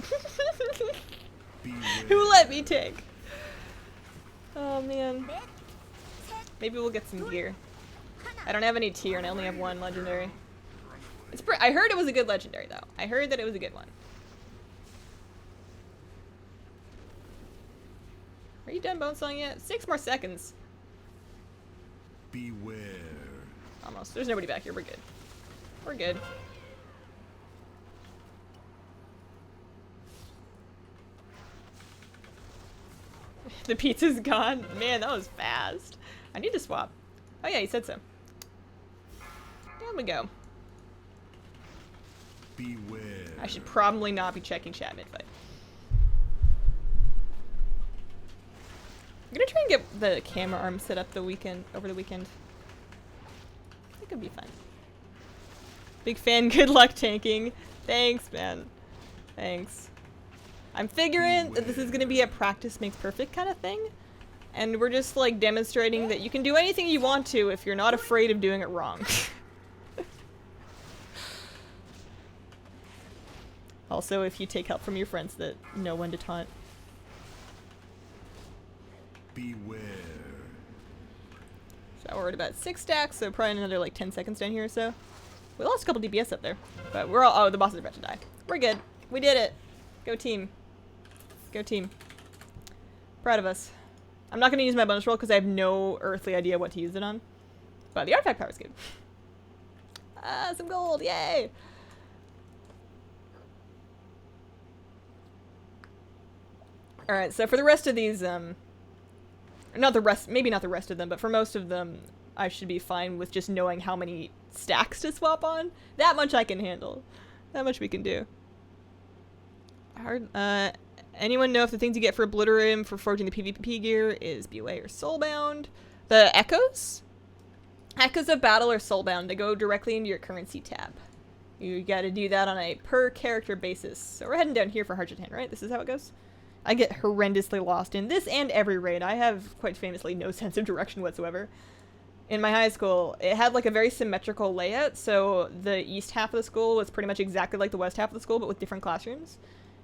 Who let me take? Oh man. Maybe we'll get some gear. I don't have any tier, and I only have one legendary. I heard it was a good legendary, though. I heard that it was a good one. Are you done bone sawing yet? 6 more seconds. Beware. Almost. There's nobody back here. We're good. We're good. The pizza's gone. Man, that was fast. I need to swap. Oh yeah, he said so. Down we go. Beware. I should probably not be checking chat mid-fight. I'm gonna try and get the camera arm set up over the weekend. I think it'll be fun. Big fan, good luck tanking. Thanks, man. Thanks. I'm figuring that this is gonna be a practice makes perfect kind of thing. And we're just like demonstrating that you can do anything you want to if you're not afraid of doing it wrong. Also, if you take help from your friends that know when to taunt. Beware. So we're at about 6 stacks, so probably another like 10 seconds down here or so. We lost a couple DPS up there, but we're all- oh, the boss is about to die. We're good. We did it. Go team. Go team. Proud of us. I'm not going to use my bonus roll because I have no earthly idea what to use it on. But the artifact power is good. Ah, some gold. Yay! Alright, so for the rest of these, not the rest, maybe not the rest of them, but for most of them, I should be fine with just knowing how many stacks to swap on. That much I can handle. That much we can do. Hard, Anyone know if the things you get for Obliterate for forging the PvP gear is BOA or Soulbound? The Echoes? Echoes of Battle or Soulbound. They go directly into your currency tab. You gotta do that on a per character basis. So we're heading down here for Harjatan, right? This is how it goes? I get horrendously lost in this and every raid. I have, quite famously, no sense of direction whatsoever. In my high school, it had like a very symmetrical layout, so the east half of the school was pretty much exactly like the west half of the school, but with different classrooms.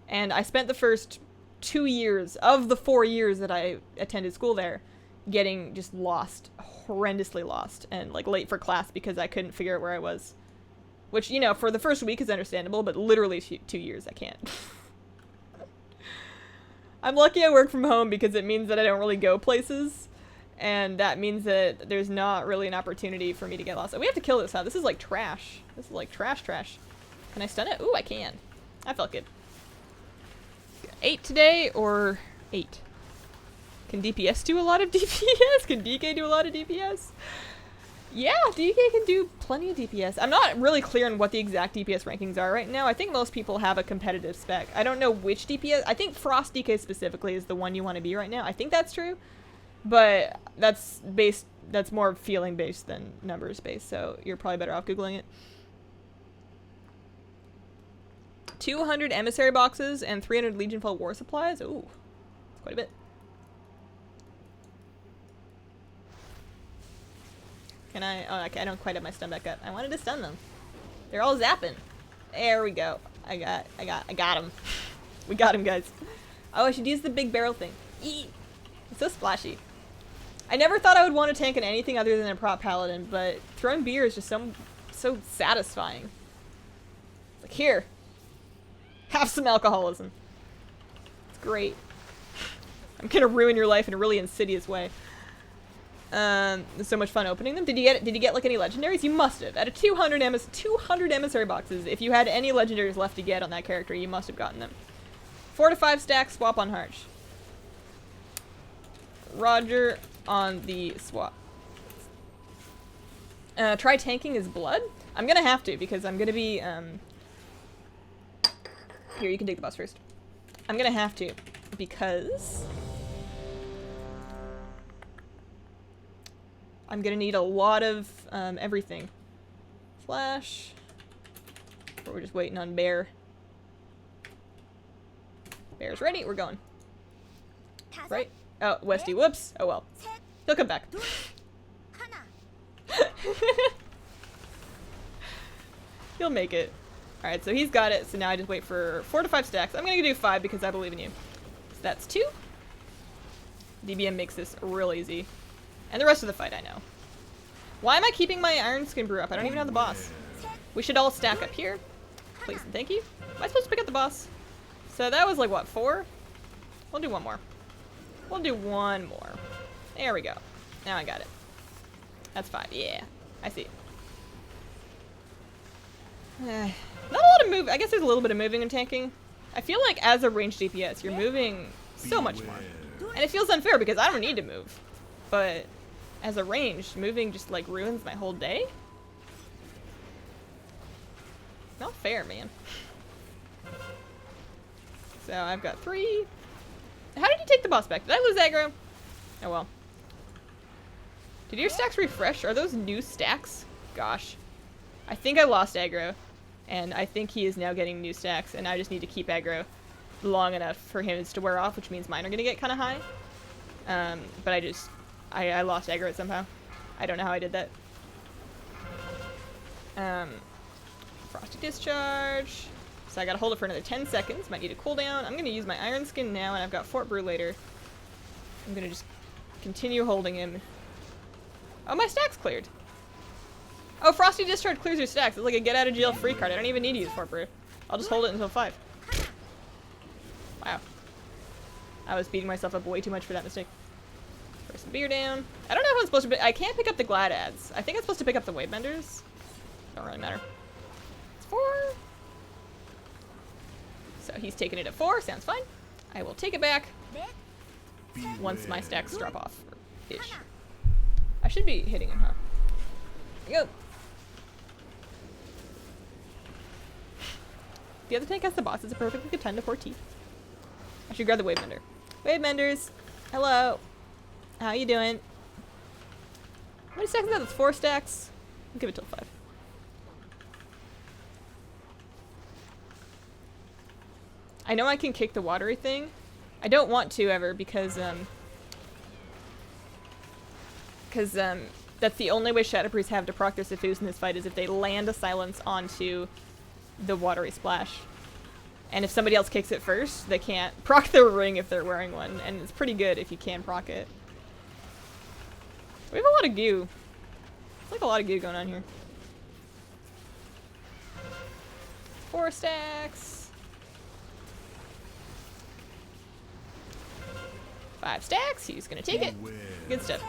And I spent the first 2 years of the 4 years that I attended school there getting just lost, horrendously lost, and like late for class because I couldn't figure out where I was. Which, you know, for the first week is understandable, but literally 2 years I can't. I'm lucky I work from home because it means that I don't really go places. And that means that there's not really an opportunity for me to get lost. Oh, we have to kill this, huh? This is like trash. This is like trash. Can I stun it? Ooh, I can. That felt good. 8 today or 8? Can DPS do a lot of DPS? Can DK do a lot of DPS? Yeah, DK can do plenty of DPS. I'm not really clear on what the exact DPS rankings are right now. I think most people have a competitive spec. I don't know which DPS. I think Frost DK specifically is the one you want to be right now. I think that's true. But that's more feeling based than numbers based, so you're probably better off Googling it. 200 emissary boxes and 300 Legionfall war supplies. Ooh, that's quite a bit. Can I? Oh, okay, I don't quite have my stun back up. I wanted to stun them. They're all zapping. There we go. I got him. We got him, guys. Oh, I should use the big barrel thing. Eee. It's so splashy. I never thought I would want to tank in anything other than a prop paladin, but throwing beer is just so satisfying. It's like, here, have some alcoholism. It's great. I'm gonna ruin your life in a really insidious way. It's so much fun opening them. Did you get like any legendaries? You must have. Out of 200 emissary boxes, if you had any legendaries left to get on that character, you must have gotten them. 4 to 5 stacks, swap on Harch. Roger on the swap. Try tanking his blood? I'm gonna have to because I'm gonna be, here, you can take the boss first. I'm gonna have to because I'm gonna need a lot of, everything. Flash. Or we're just waiting on Bear. Bear's ready, we're going. Right? Oh, Westy, whoops. Oh well. He'll come back. He'll make it. Alright, so he's got it, so now I just wait for 4 to 5 stacks. I'm gonna do 5 because I believe in you. So that's 2. DBM makes this real easy. And the rest of the fight I know. Why am I keeping my Iron Skin Brew up? I don't even have the boss. We should all stack up here. Please and thank you. Am I supposed to pick up the boss? So that was like, what, 4? We'll do 1 more. We'll do 1 more. There we go. Now I got it. That's 5. Yeah. I see. Not a lot of move. I guess there's a little bit of moving and tanking. I feel like as a ranged DPS, you're moving so much more. And it feels unfair because I don't need to move. But as a ranged, moving just like ruins my whole day. Not fair, man. So I've got 3. How did you take the boss back? Did I lose aggro? Oh well. Did your stacks refresh? Are those new stacks? Gosh. I think I lost aggro. And I think he is now getting new stacks. And I just need to keep aggro long enough for him to wear off, which means mine are going to get kind of high. But I lost aggro somehow. I don't know how I did that. Frosty Discharge. So I gotta hold it for another 10 seconds. Might need a cooldown. I'm gonna use my Iron Skin now, and I've got Fort Brew later. I'm gonna just continue holding him. Oh, my stack's cleared. Oh, Frosty Discharge clears your stacks. It's like a get out of jail free card. I don't even need to use Fort Brew. I'll just hold it until 5. Wow. I was beating myself up way too much for that mistake. Throw some beer down. I don't know if I'm supposed to I can't pick up the Glad ads. I think I'm supposed to pick up the Wavebenders. Don't really matter. It's 4. So he's taking it at 4. Sounds fine. I will take it back once my stacks drop off. Ish. I should be hitting him, huh? There you go. The other tank has the boss. It's a perfectly good time to pour teeth. I should grab the wave mender. Wave menders, hello. How you doing? How many stacks is that? That's 4 stacks. I'll give it till 5. I know I can kick the watery thing. I don't want to ever because that's the only way Shadowpriest have to proc their Sifus in this fight is if they land a silence onto the watery splash. And if somebody else kicks it first, they can't proc their ring if they're wearing one, and it's pretty good if you can proc it. We have a lot of goo. It's like a lot of goo going on here. 4 stacks. 5 stacks. He's gonna take it. Good stuff.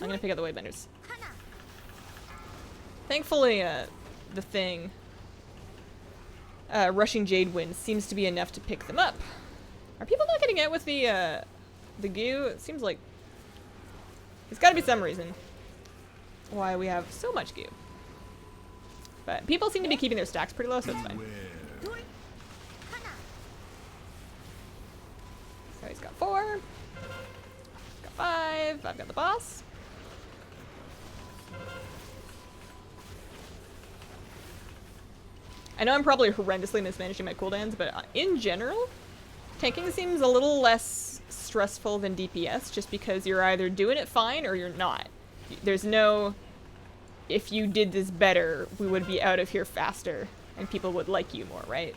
I'm gonna pick up the wavebenders. Thankfully, the thing, rushing Jade Wind seems to be enough to pick them up. Are people not getting out with the goo? It seems like there's got to be some reason why we have so much goo. But people seem to be keeping their stacks pretty low, so it's fine. So he's got 4. Got 5. I've got the boss. I know I'm probably horrendously mismanaging my cooldowns, but in general, tanking seems a little less stressful than DPS, just because you're either doing it fine or you're not. There's no, if you did this better, we would be out of here faster, and people would like you more, right?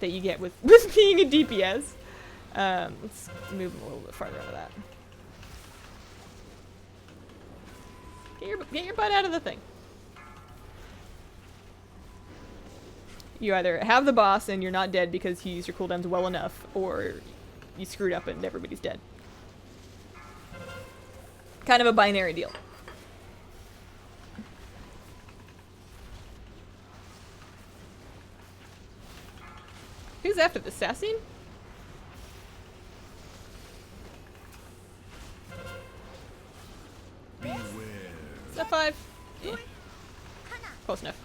That you get with being a DPS. Let's move them a little bit farther out of that. Get your butt out of the thing. You either have the boss and you're not dead because you used your cooldowns well enough, or you screwed up and everybody's dead. Kind of a binary deal. Who's after the Sassine? Is that 5? Yeah. Close enough.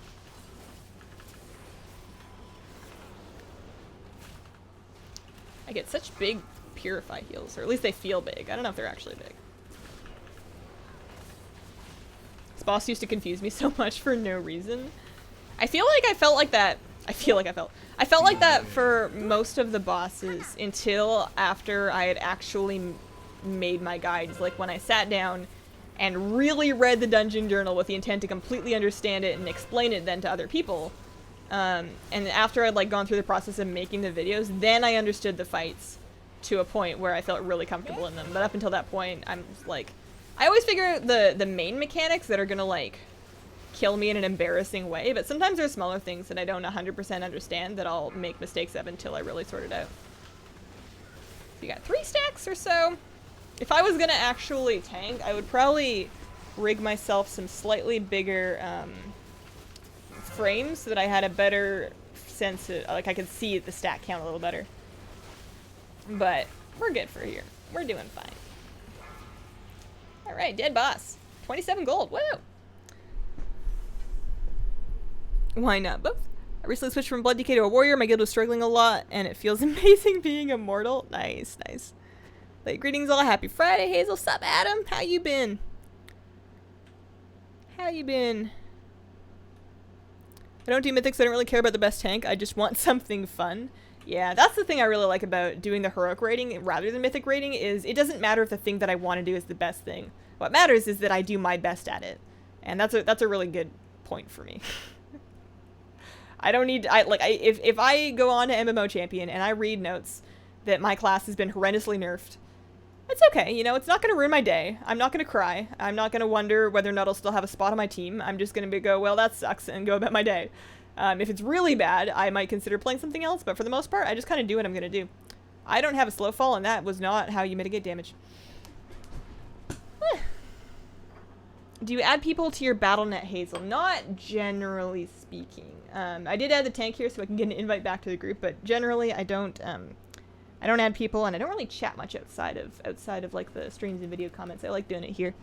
I get such big purify heals, or at least they feel big. I don't know if they're actually big. This boss used to confuse me so much for no reason. I feel like I felt like that. I felt like that for most of the bosses until after I had actually made my guides. Like when I sat down and really read the dungeon journal with the intent to completely understand it and explain it then to other people. And after I'd like gone through the process of making the videos, then I understood the fights to a point where I felt really comfortable in them. But up until that point, I'm just like, I always figure the main mechanics that are gonna like kill me in an embarrassing way, but sometimes there's smaller things that I don't 100% understand that I'll make mistakes of until I really sort it out. You got 3 stacks or so. If I was gonna actually tank, I would probably rig myself some slightly bigger frames so that I had a better sense of, like I could see the stack count a little better. But we're good for here. We're doing fine. Alright, dead boss. 27 gold. Woo! Why not both? I recently switched from Blood DK to a warrior. My guild was struggling a lot, and it feels amazing being immortal. Nice, nice. Late greetings all. Happy Friday, Hazel. Sup, Adam? How you been? How you been? I don't do mythics. I don't really care about the best tank. I just want something fun. Yeah, that's the thing I really like about doing the heroic rating rather than mythic rating is it doesn't matter if the thing that I want to do is the best thing. What matters is that I do my best at it. And that's a really good point for me. I don't need if I go on to MMO Champion and I read notes that my class has been horrendously nerfed, it's okay, you know, it's not going to ruin my day. I'm not going to cry. I'm not going to wonder whether or not I'll still have a spot on my team. I'm just going to go, well, that sucks, and go about my day. If it's really bad, I might consider playing something else, but for the most part, I just kind of do what I'm going to do. I don't have a slow fall, and that was not how you mitigate damage. Do you add people to your BattleNet, Hazel? Not generally speaking. I did add the tank here so I can get an invite back to the group, but generally I don't add people, and I don't really chat much outside of like the streams and video comments. I like doing it here.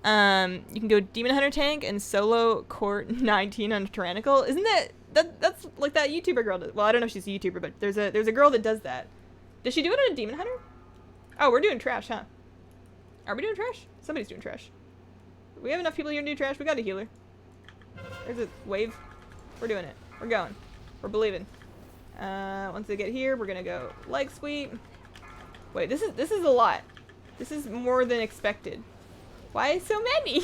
You can go Demon Hunter tank and solo court 19 on Tyrannical. Isn't that's like that YouTuber girl does? Well, I don't know if she's a YouTuber, but there's a girl that does that. Does she do it on a demon hunter? Oh, we're doing trash, huh? Are we doing trash? Somebody's doing trash. We have enough people here to do trash. We got a healer. There's a wave. We're doing it. We're going. We're believing. Once they get here, we're gonna go leg sweep. Wait, this is a lot. This is more than expected. Why so many?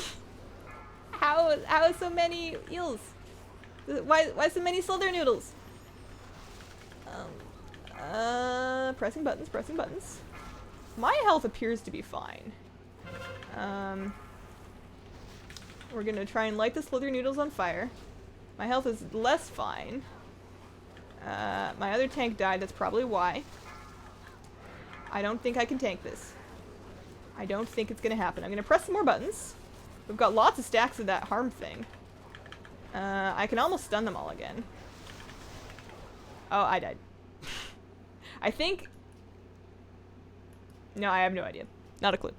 How so many eels? Why so many slither noodles? Pressing buttons, pressing buttons. My health appears to be fine. We're gonna try and light the slither noodles on fire. My health is less fine. My other tank died, that's probably why. I don't think I can tank this. I don't think it's gonna happen. I'm gonna press some more buttons. We've got lots of stacks of that harm thing. I can almost stun them all again. Oh, I died. I think... No, I have no idea. Not a clue.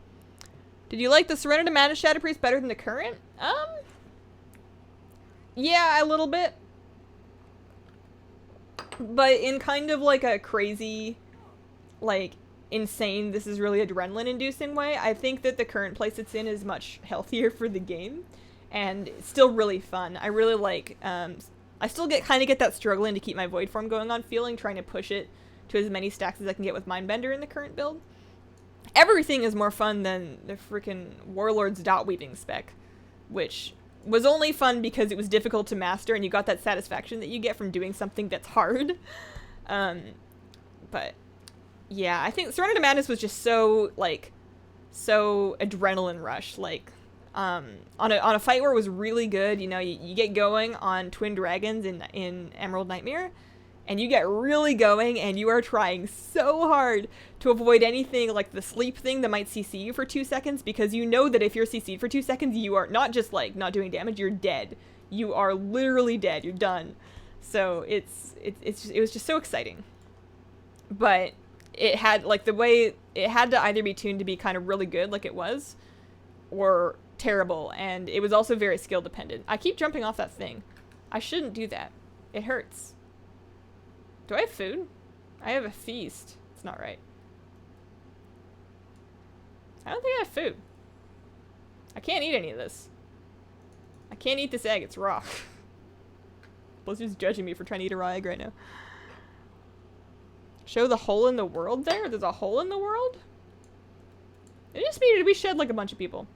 Did you like the Surrender to Madness Shadow Priest better than the current? Yeah, a little bit. But in kind of like a crazy, like, insane, this is really adrenaline-inducing way. I think that the current place it's in is much healthier for the game. And it's still really fun. I really like, I still kind of get that struggling to keep my Void form going on feeling, trying to push it to as many stacks as I can get with Mindbender in the current build. Everything is more fun than the freaking Warlord's Dot Weaving spec, which was only fun because it was difficult to master and you got that satisfaction that you get from doing something that's hard. But yeah, I think Surrender to Madness was just so, like, so adrenaline rush. Like, on a fight where it was really good, you know, you get going on Twin Dragons in Emerald Nightmare, and you get really going, and you are trying so hard to avoid anything like the sleep thing that might CC you for 2 seconds, because you know that if you're CC'd for 2 seconds, you are not just, like, not doing damage, you're dead. You are literally dead. You're done. So it was just so exciting. But it had, like, the way it had to either be tuned to be kind of really good, like it was, or terrible, and it was also very skill dependent. I keep jumping off that thing. I shouldn't do that. It hurts. Do I have food? I have a feast. It's not right. I don't think I have food. I can't eat any of this. I can't eat this egg. It's raw. Blizzard's judging me for trying to eat a raw egg right now. Show the hole in the world there? There's a hole in the world? It just needed to be shed like a bunch of people.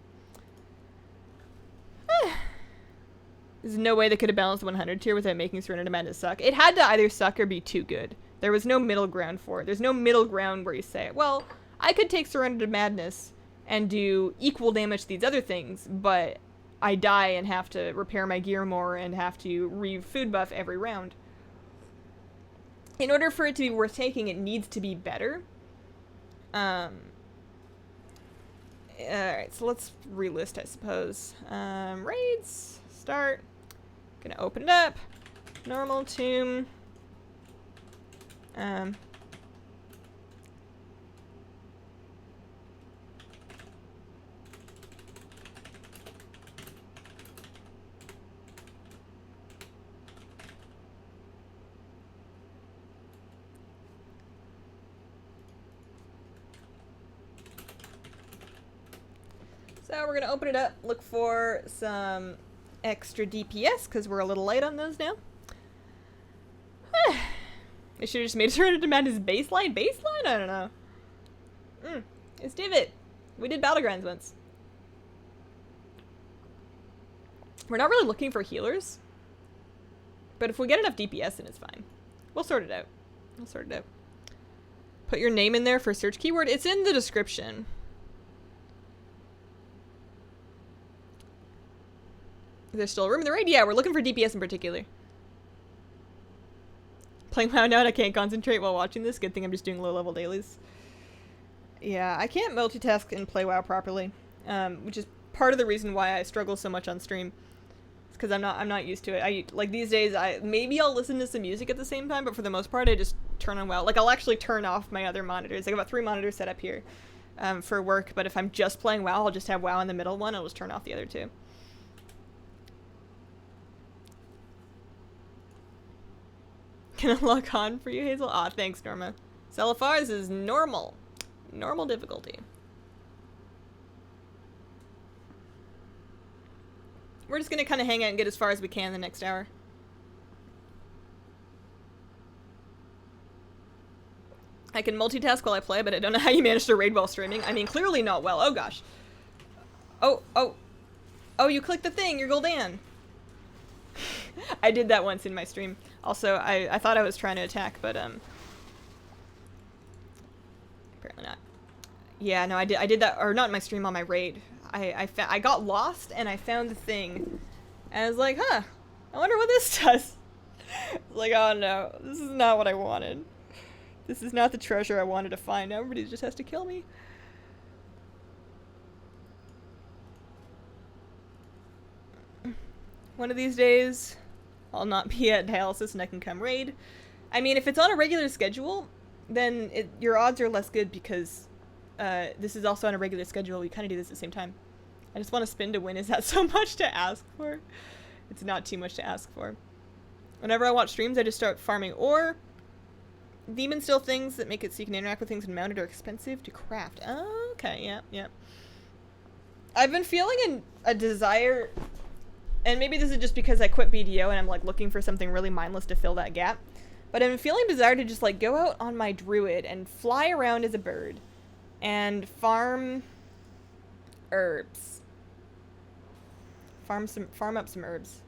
There's no way they could have balanced the 100 tier without making Surrender to Madness suck. It had to either suck or be too good. There was no middle ground for it. There's no middle ground where you say, well, I could take Surrender to Madness and do equal damage to these other things, but I die and have to repair my gear more and have to re-food buff every round. In order for it to be worth taking, it needs to be better. Alright, so let's relist, I suppose. Raids, start. Gonna open it up. Normal tomb. So we're gonna open it up, look for some extra DPS, because we're a little light on those now. They should have just made Surrender to Madness baseline? Baseline? I don't know. It's Divot. We did Battlegrounds once. We're not really looking for healers. But if we get enough DPS, then it's fine. We'll sort it out. We'll sort it out. Put your name in there for search keyword. It's in the description. Is there still room in the raid? Yeah, we're looking for DPS in particular. Playing WoW now and I can't concentrate while watching this. Good thing I'm just doing low-level dailies. Yeah, I can't multitask and play WoW properly, which is part of the reason why I struggle so much on stream. It's because I'm not used to it. Like these days, maybe I'll listen to some music at the same time, but for the most part, I just turn on WoW. Like I'll actually turn off my other monitors. I got 3 monitors set up here for work, but if I'm just playing WoW, I'll just have WoW in the middle one. I'll just turn off the other 2. Can I log on for you, Hazel? Aw, thanks, Norma. So far, this is normal. Normal difficulty. We're just gonna kind of hang out and get as far as we can the next hour. I can multitask while I play, but I don't know how you manage to raid while streaming. I mean, clearly not well. Oh, gosh. Oh, oh. Oh, you clicked the thing. You're Gul'dan. I did that once in my stream. Also, I thought I was trying to attack, but, apparently not. Yeah, no, I did that, or not in my stream, on my raid. I got lost, and I found the thing. And I was like, huh, I wonder what this does. Like, oh no, this is not what I wanted. This is not the treasure I wanted to find. Now everybody just has to kill me. One of these days, I'll not be at dialysis and I can come raid. I mean, if it's on a regular schedule, then your odds are less good because this is also on a regular schedule. We kind of do this at the same time. I just want to spin to win. Is that so much to ask for? It's not too much to ask for. Whenever I watch streams, I just start farming ore. Demon still things that make it so you can interact with things and mount it are expensive to craft. Oh, okay, yeah, yeah. I've been feeling a desire, and maybe this is just because I quit BDO and I'm like looking for something really mindless to fill that gap, but I'm feeling a desire to just like go out on my druid and fly around as a bird and farm herbs. Farm up some herbs.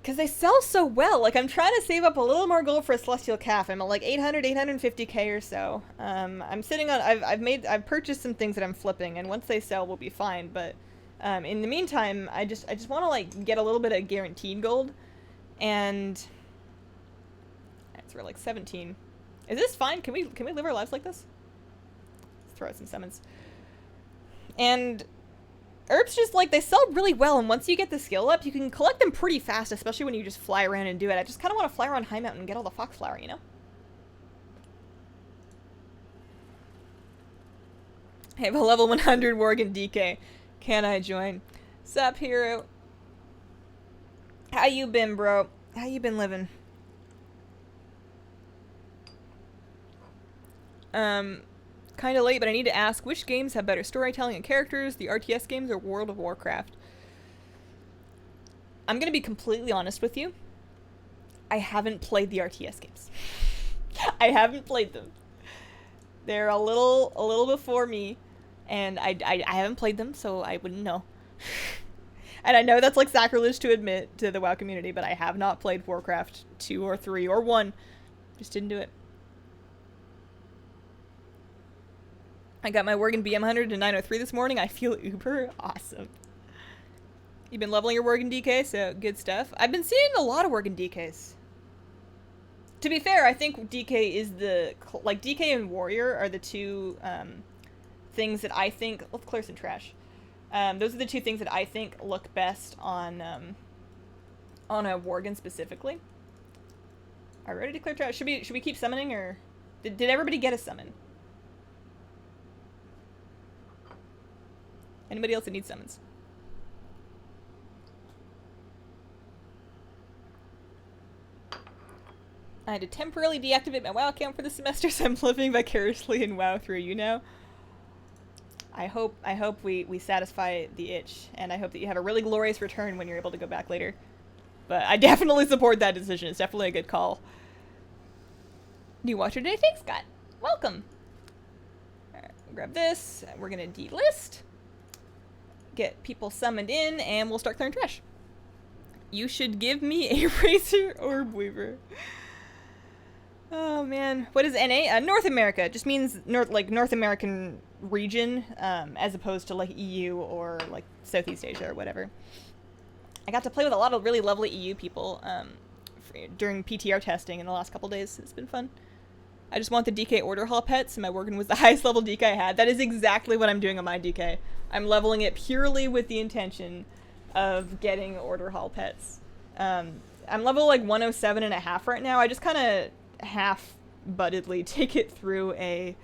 Because they sell so well. Like, I'm trying to save up a little more gold for a Celestial Calf. I'm at like 800, 850k or so. I'm sitting on, I've purchased some things that I'm flipping, and once they sell, we'll be fine. But, in the meantime, I just want to like get a little bit of guaranteed gold. And, we're like 17. Is this fine? Can we live our lives like this? Let's throw out some summons. And herbs just, like, they sell really well, and once you get the skill up, you can collect them pretty fast, especially when you just fly around and do it. I just kind of want to fly around High Mountain and get all the foxflower, you know? I have a level 100 Worgen DK. Can I join? Sup, hero? How you been, bro? How you been living? Kind of late, but I need to ask, which games have better storytelling and characters, the RTS games or World of Warcraft? I'm gonna be completely honest with you. I haven't played the RTS games. I haven't played them. They're a little before me, and I haven't played them, so I wouldn't know. And I know that's like sacrilege to admit to the WoW community, but I have not played Warcraft 2 or 3 or 1. Just didn't do it. I got my Worgen BM 100 to 903 this morning. I feel uber awesome. You've been leveling your Worgen DK, so good stuff. I've been seeing a lot of Worgen DKs. To be fair, I think DK is the... Like, DK and Warrior are the two things that I think... Let's clear some trash. Those are the two things that I think look best on a Worgen specifically. Are we ready to clear trash? Should we keep summoning, or... Did everybody get a summon? Anybody else that needs summons? I had to temporarily deactivate my WoW account for the semester, so I'm living vicariously in WoW through you now. I hope we satisfy the itch, and I hope that you have a really glorious return when you're able to go back later. But I definitely support that decision. It's definitely a good call. New watcher today. Thanks, Scott. Welcome. Alright, grab this. We're gonna delist. Get people summoned in, and we'll start clearing trash. You should give me a Razor Orb Weaver. Oh man, what is NA? North America. It just means North American region, as opposed to like EU or like Southeast Asia or whatever. I got to play with a lot of really lovely EU people during PTR testing in the last couple days. It's been fun. I just want the DK Order Hall pets, and my Worgen was the highest level DK I had. That is exactly what I'm doing on my DK. I'm leveling it purely with the intention of getting Order Hall pets. I'm level like 107.5 right now. I just kind of half-buttedly take it through a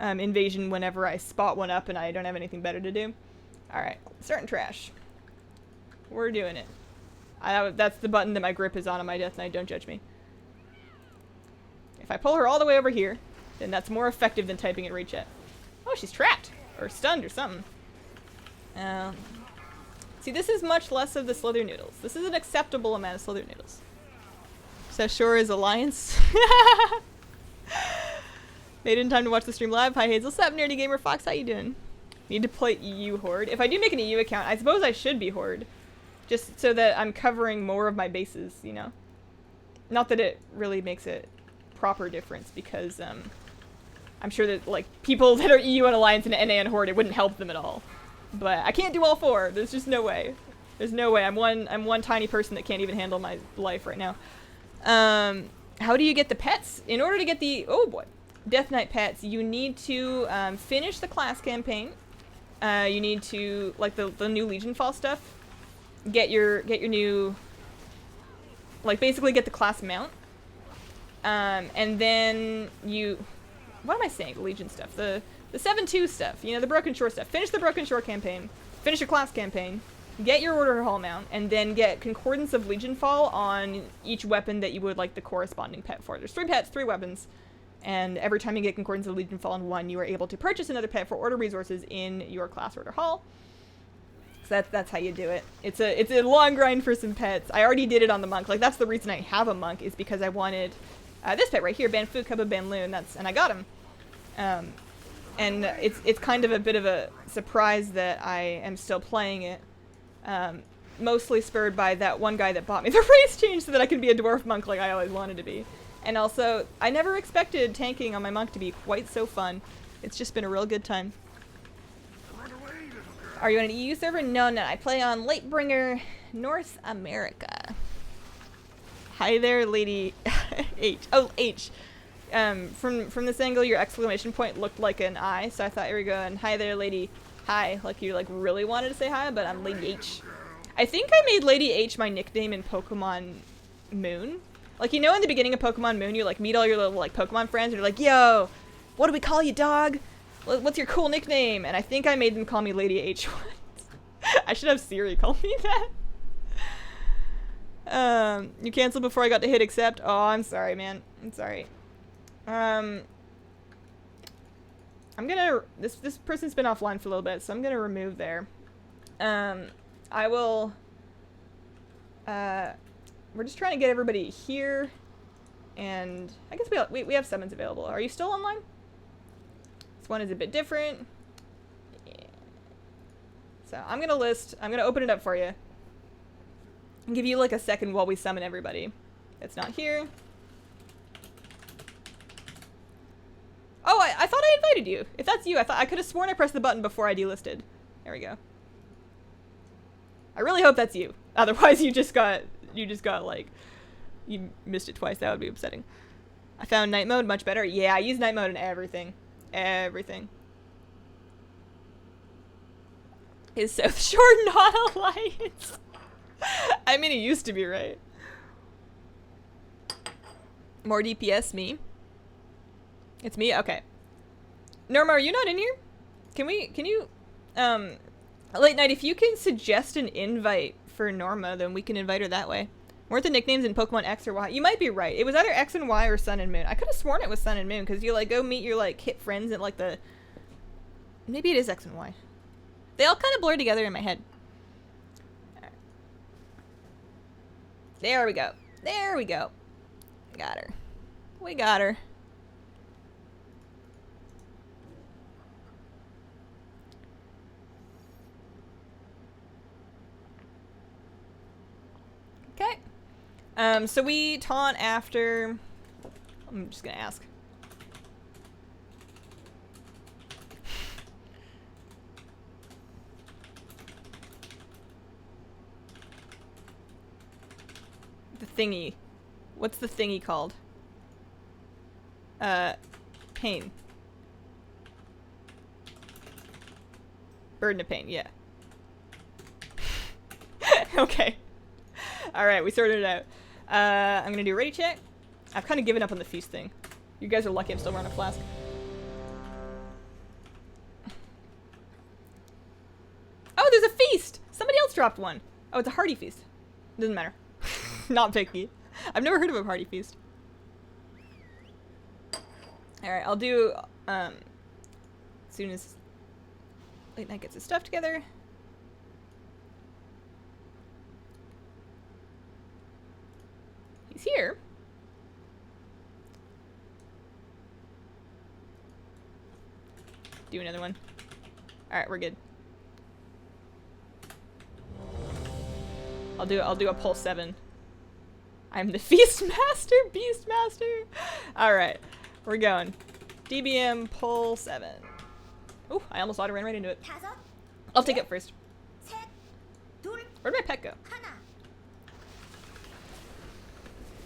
invasion whenever I spot one up and I don't have anything better to do. Alright, starting trash. We're doing it. That's the button that my grip is on my Death Knight, don't judge me. If I pull her all the way over here, then that's more effective than typing in raid chat. Oh, she's trapped. Or stunned or something. See, this is much less of the slither noodles. This is an acceptable amount of slither noodles. So sure is Alliance. Made it in time to watch the stream live. Hi Hazel. What's up, Nerdy Gamer Fox? How you doing? Need to play EU Horde. If I do make an EU account, I suppose I should be Horde. Just so that I'm covering more of my bases, you know? Not that it really makes a proper difference, because I'm sure that, like, people that are EU and Alliance and NA and Horde, it wouldn't help them at all. But I can't do all four. There's just no way. There's no way. I'm one tiny person that can't even handle my life right now. How do you get the pets? In order to get the, oh boy, Death Knight pets, you need to finish the class campaign. You need to, like, the new Legion Fall stuff. Get your new, like, basically get the class mount. And then you, what am I saying? The Legion stuff. The 7-2 stuff. You know, the Broken Shore stuff. Finish the Broken Shore campaign. Finish your class campaign. Get your Order Hall mount. And then get Concordance of Legion Fall on each weapon that you would like the corresponding pet for. There's 3 pets, 3 weapons. And every time you get Concordance of Legion Fall on one, you are able to purchase another pet for order resources in your class Order Hall. So that's how you do it. It's a long grind for some pets. I already did it on the monk. Like, that's the reason I have a monk, is because I wanted this pet right here, Banfu Cubba Banloon. And I got him. And it's kind of a bit of a surprise that I am still playing it. Mostly spurred by that one guy that bought me the race change so that I could be a dwarf monk like I always wanted to be. And also, I never expected tanking on my monk to be quite so fun. It's just been a real good time. Are you on an EU server? No, no. I play on Lightbringer, North America. Hi there, Lady H. Oh, H. From this angle, your exclamation point looked like an I, so I thought you were going, hi there, Lady Hi. Like you like really wanted to say hi, but I'm Lady H. I think I made Lady H my nickname in Pokemon Moon. Like, you know, in the beginning of Pokemon Moon, you like meet all your little like Pokemon friends, and you're like, yo, what do we call you, dog? What's your cool nickname? And I think I made them call me Lady H once. I should have Siri call me that. You canceled before I got to hit accept. Oh, I'm sorry, man. I'm sorry. I'm gonna, this person's been offline for a little bit, so I'm gonna remove there. I will, we're just trying to get everybody here, and I guess we have summons available. Are you still online? This one is a bit different. Yeah. So I'm gonna open it up for you. I'll give you like a second while we summon everybody. It's not here. Oh, I thought I invited you. If that's you, I could have sworn I pressed the button before I delisted. There we go. I really hope that's you. Otherwise, you just got like, you missed it twice. That would be upsetting. I found night mode much better. Yeah, I use night mode in everything. Everything. Is South Shore not Alliance? I mean, it used to be, right? More DPS, me. It's me? Okay. Norma, are you not in here? Can you, Late Night, if you can suggest an invite for Norma, then we can invite her that way. Weren't the nicknames in Pokemon X or Y? You might be right. It was either X and Y or Sun and Moon. I could have sworn it was Sun and Moon, because you, like, go meet your, like, hit friends at, like, the... Maybe it is X and Y. They all kind of blur together in my head. Right. There we go. There we go. Got her. We got her. Okay. So we taunt after... I'm just gonna ask. The thingy. What's the thingy called? Pain. Burden of pain, yeah. Okay. Alright, we sorted it out. I'm gonna do a ready check. I've kind of given up on the feast thing. You guys are lucky I'm still running a flask. Oh, there's a feast! Somebody else dropped one. Oh, it's a hearty feast. Doesn't matter. Not picky. I've never heard of a hearty feast. Alright, I'll do, as soon as Late Night gets his stuff together. He's here. Do another one. Alright, we're good. I'll do a pull 7. I'm the Feast Master, Beast Master. Alright, we're going. DBM pull 7. Ooh, I almost auto ran right into it. I'll take it first. Where'd my pet go?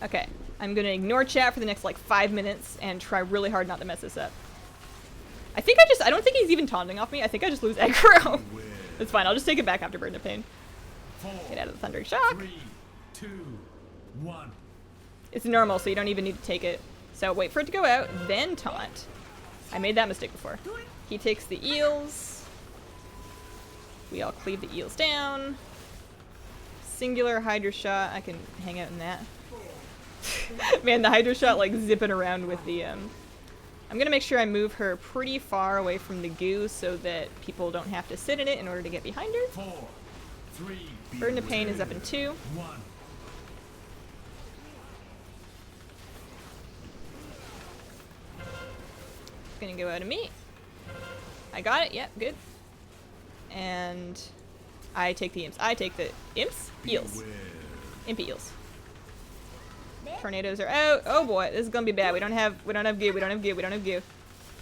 Okay, I'm gonna ignore chat for the next like 5 minutes and try really hard not to mess this up. I don't think he's even taunting off me. I think I just lose aggro. It's fine, I'll just take it back after Burden of Pain. 4, Get out of the Thundering Shock. 3, 2, 1. It's normal, so you don't even need to take it. So wait for it to go out, then taunt. I made that mistake before. He takes the eels. We all cleave the eels down. Singular Hydra Shot. I can hang out in that. Man, the Hydra Shot like zipping around with the I'm gonna make sure I move her pretty far away from the goo so that people don't have to sit in it in order to get behind her. 4, 3, Burden of Pain is up in 2. 1. Gonna go out of me. I got it. Yep, good. And I take the imps. I take the imps? Eels. Impy eels. Tornadoes are out. Oh boy, this is gonna be bad. We don't have goo. We don't have goo. We don't have goo.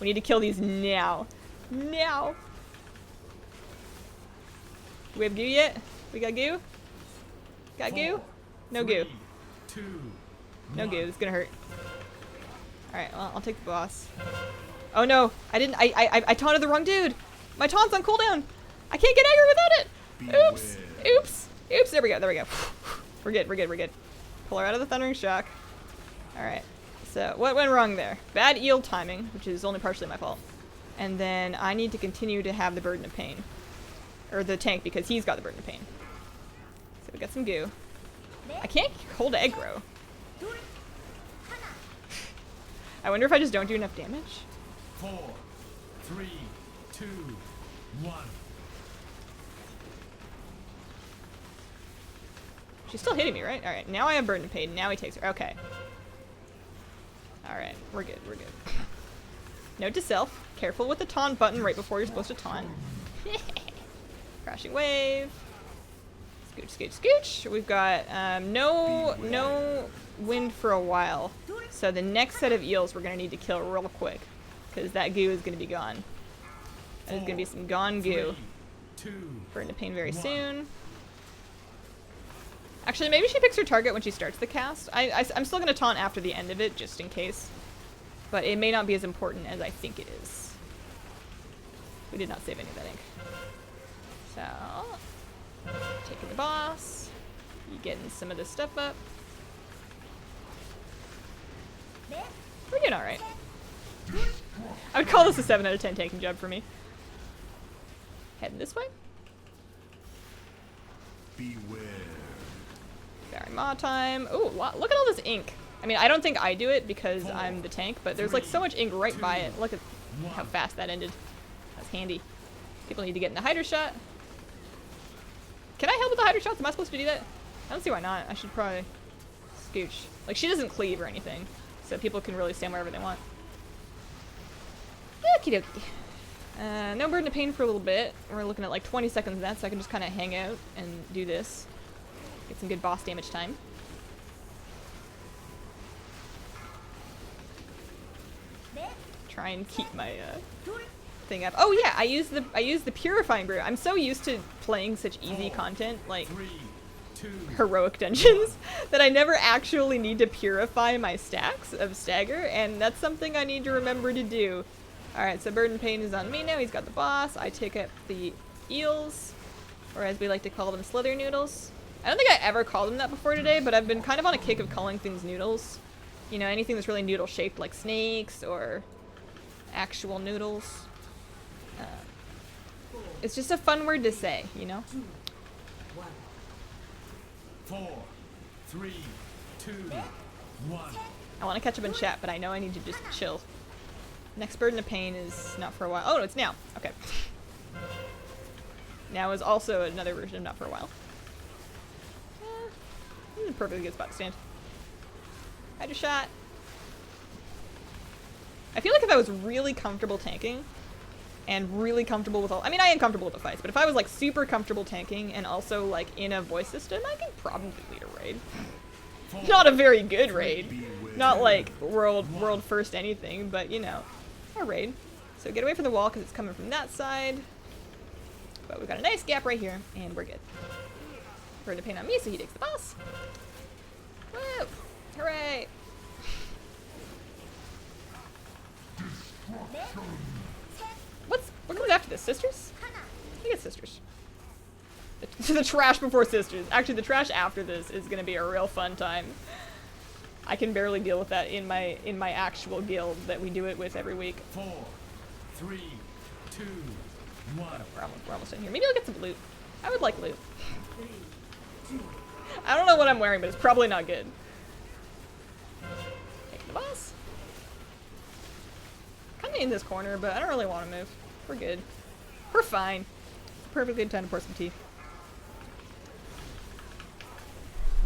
We need to kill these now. Now. Do we have goo yet? We got goo? Got goo? No goo. 2, No goo. It's gonna hurt. Alright, well, I'll take the boss. Oh no, I taunted the wrong dude. My taunt's on cooldown. I can't get aggro without it. Oops. Oops. Oops. There we go. There we go. We're good. We're good. We're good. Pull her out of the Thundering Shock. Alright. So, what went wrong there? Bad eel timing, which is only partially my fault. And then I need to continue to have the Burden of Pain. Or the tank, because he's got the Burden of Pain. So we got some goo. I can't hold aggro. I wonder if I just don't do enough damage. 4, 3, 2, 1. She's still hitting me, right? Alright, now I have Burden of Pain. Now he takes her. Okay. Alright, we're good. We're good. Note to self. Careful with the taunt button right before you're supposed to taunt. Crashing Wave. Scooch, scooch, scooch. We've got no wind for a while. So the next set of eels we're going to need to kill real quick. Because that goo is going to be gone. There's going to be some gone goo. 2, Burden of Pain very soon. Actually, maybe she picks her target when she starts the cast. I'm still going to taunt after the end of it, just in case. But it may not be as important as I think it is. We did not save any of that ink. So, taking the boss. You getting some of this stuff up. We're doing alright. I would call this a 7 out of 10 tanking job for me. Heading this way. Beware. Barry Maw time. Ooh, look at all this ink. I mean, I don't think I do it because I'm the tank, but there's like so much ink right by it. Look at how fast that ended. That's handy. People need to get in the Hydra Shot. Can I help with the Hydra Shots? Am I supposed to do that? I don't see why not. I should probably scooch. Like, she doesn't cleave or anything, so people can really stand wherever they want. Okie dokie. No Burden of Pain for a little bit. We're looking at like 20 seconds of that, so I can just kind of hang out and do this. Get some good boss damage time. Try and keep my thing up. Oh yeah, I use the purifying brew. I'm so used to playing such easy content like 3, 2, heroic dungeons that I never actually need to purify my stacks of stagger, and that's something I need to remember to do. Alright, so Burden Pain is on me now. He's got the boss. I take up the eels, or as we like to call them, slither noodles. I don't think I ever called them that before today, but I've been kind of on a kick of calling things noodles. You know, anything that's really noodle shaped, like snakes or actual noodles. It's just a fun word to say, you know? 4, 3, 2, 1. I want to catch up in chat, but I know I need to just chill. Next Burden of Pain is not for a while. Oh, no, it's now. Okay. Now is also another version of not for a while. Perfectly good spot to stand. Hydra shot. I feel like if I was really comfortable tanking and really comfortable with all, I mean, I am comfortable with the fights, but if I was like super comfortable tanking and also like in a voice system, I could probably lead a raid. Not a very good raid. Not like world first anything, but you know, a raid. So get away from the wall because it's coming from that side. But we've got a nice gap right here, and we're good. Burden of Pain on me, so he takes the boss. Woo! Hooray! What comes after this? Sisters? I think it's sisters. The trash before sisters. Actually, the trash after this is gonna be a real fun time. I can barely deal with that in my actual guild that we do it with every week. 4, 3, 2, 1. We're almost in here. Maybe I'll get some loot. I would like loot. I don't know what I'm wearing, but it's probably not good. Take the boss. Kind of in this corner, but I don't really want to move. We're good. We're fine. Perfectly good time to pour some tea.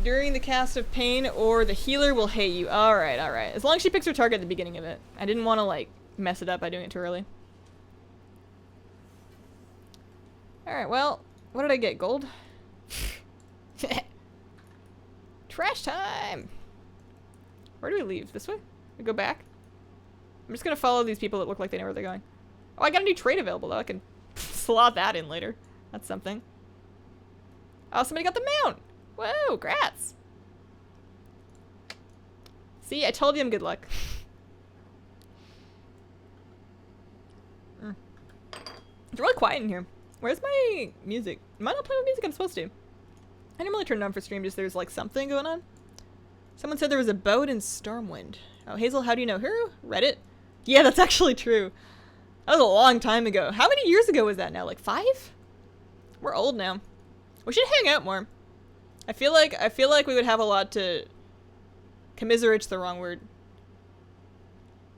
During the cast of pain, or the healer will hate you. Alright, alright. As long as she picks her target at the beginning of it. I didn't want to, like, mess it up by doing it too early. Alright, well, what did I get? Gold? Trash time! Where do we leave? This way? We go back? I'm just gonna follow these people that look like they know where they're going. Oh, I got a new trade available though. I can slot that in later. That's something. Oh, somebody got the mount! Whoa, grats! See, I told you I'm good luck. It's really quiet in here. Where's my music? Am I not playing with music I'm supposed to? I didn't really turn it on for stream, just there's like something going on. Someone said there was a boat in Stormwind. Oh, Hazel, how do you know her? Reddit? Yeah, that's actually true. That was a long time ago. How many years ago was that now? Like 5? We're old now. We should hang out more. I feel like we would have a lot to commiserate's the wrong word.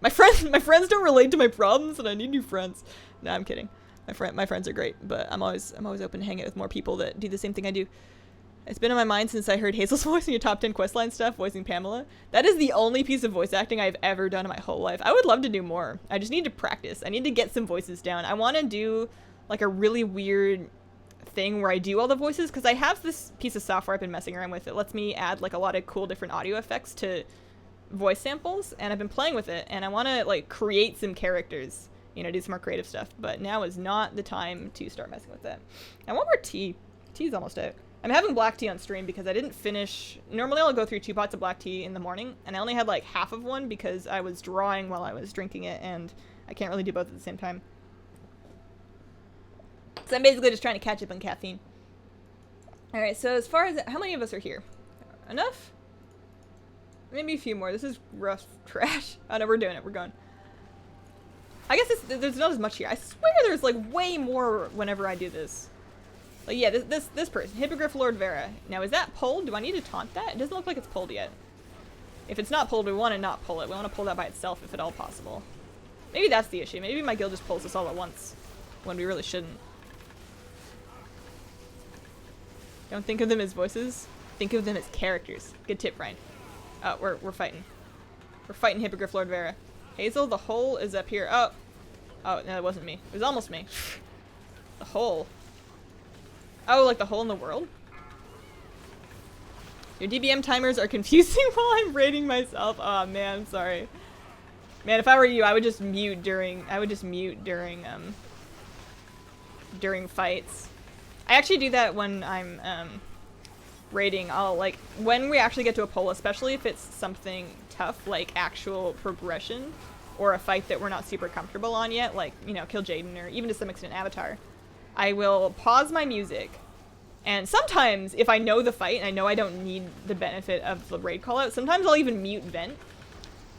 My friends don't relate to my problems and I need new friends. No, I'm kidding. My friends are great, but I'm always open to hang out with more people that do the same thing I do. It's been on my mind since I heard Hazel's voice in your top 10 questline stuff, voicing Pamela. That is the only piece of voice acting I've ever done in my whole life. I would love to do more. I just need to practice. I need to get some voices down. I want to do like a really weird thing where I do all the voices because I have this piece of software I've been messing around with. It lets me add like a lot of cool different audio effects to voice samples, and I've been playing with it, and I want to like create some characters, you know, do some more creative stuff, but now is not the time to start messing with that. I want more tea. Tea's almost out. I'm having black tea on stream because I didn't finish. Normally I'll go through 2 pots of black tea in the morning, and I only had like half of one because I was drawing while I was drinking it, and I can't really do both at the same time. So I'm basically just trying to catch up on caffeine. Alright, so as far as how many of us are here? Enough? Maybe a few more. This is rough trash. Oh no, we're doing it. We're going. I guess there's not as much here. I swear there's like way more whenever I do this. Like yeah, this person, Hippogriff Lord Vera. Now is that pulled? Do I need to taunt that? It doesn't look like it's pulled yet. If it's not pulled, we want to not pull it. We want to pull that by itself if at all possible. Maybe that's the issue. Maybe my guild just pulls us all at once when we really shouldn't. Don't think of them as voices. Think of them as characters. Good tip, Brian. Oh, we're fighting. We're fighting Hippogriff Lord Vera. Hazel, the hole is up here. Oh. Oh, no, it wasn't me. It was almost me. The hole. Oh, like the hole in the world? Your DBM timers are confusing while I'm raiding myself. Oh man, I'm sorry. Man, if I were you, I would just mute during during fights. I actually do that when I'm raiding. I'll like when we actually get to a pull, especially if it's something tough like actual progression or a fight that we're not super comfortable on yet, like, you know, kill Jaden or even to some extent Avatar. I will pause my music, and sometimes if I know the fight and I know I don't need the benefit of the raid call out, sometimes I'll even mute vent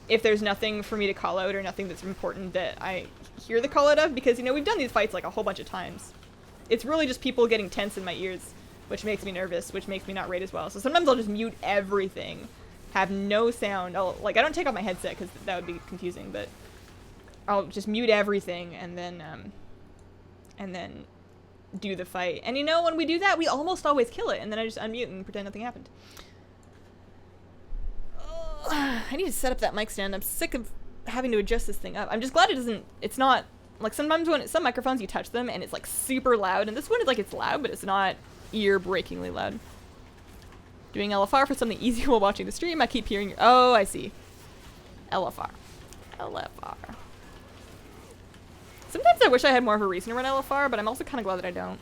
if there's nothing for me to call out or nothing that's important that I hear the call out of, because, you know, we've done these fights like a whole bunch of times. It's really just people getting tense in my ears, which makes me nervous, which makes me not raid as well. So sometimes I'll just mute everything, have no sound. I don't take off my headset because that would be confusing, but I'll just mute everything and then do the fight. And you know, when we do that, we almost always kill it, and then I just unmute and pretend nothing happened. I need to set up that mic stand. I'm sick of having to adjust this thing up. I'm just glad it's not, like sometimes when some microphones you touch them and it's like super loud, and this one is like it's loud, but it's not ear-breakingly loud. Doing LFR for something easy while watching the stream. I keep hearing, oh, I see. LFR. LFR. Sometimes I wish I had more of a reason to run LFR, but I'm also kind of glad that I don't.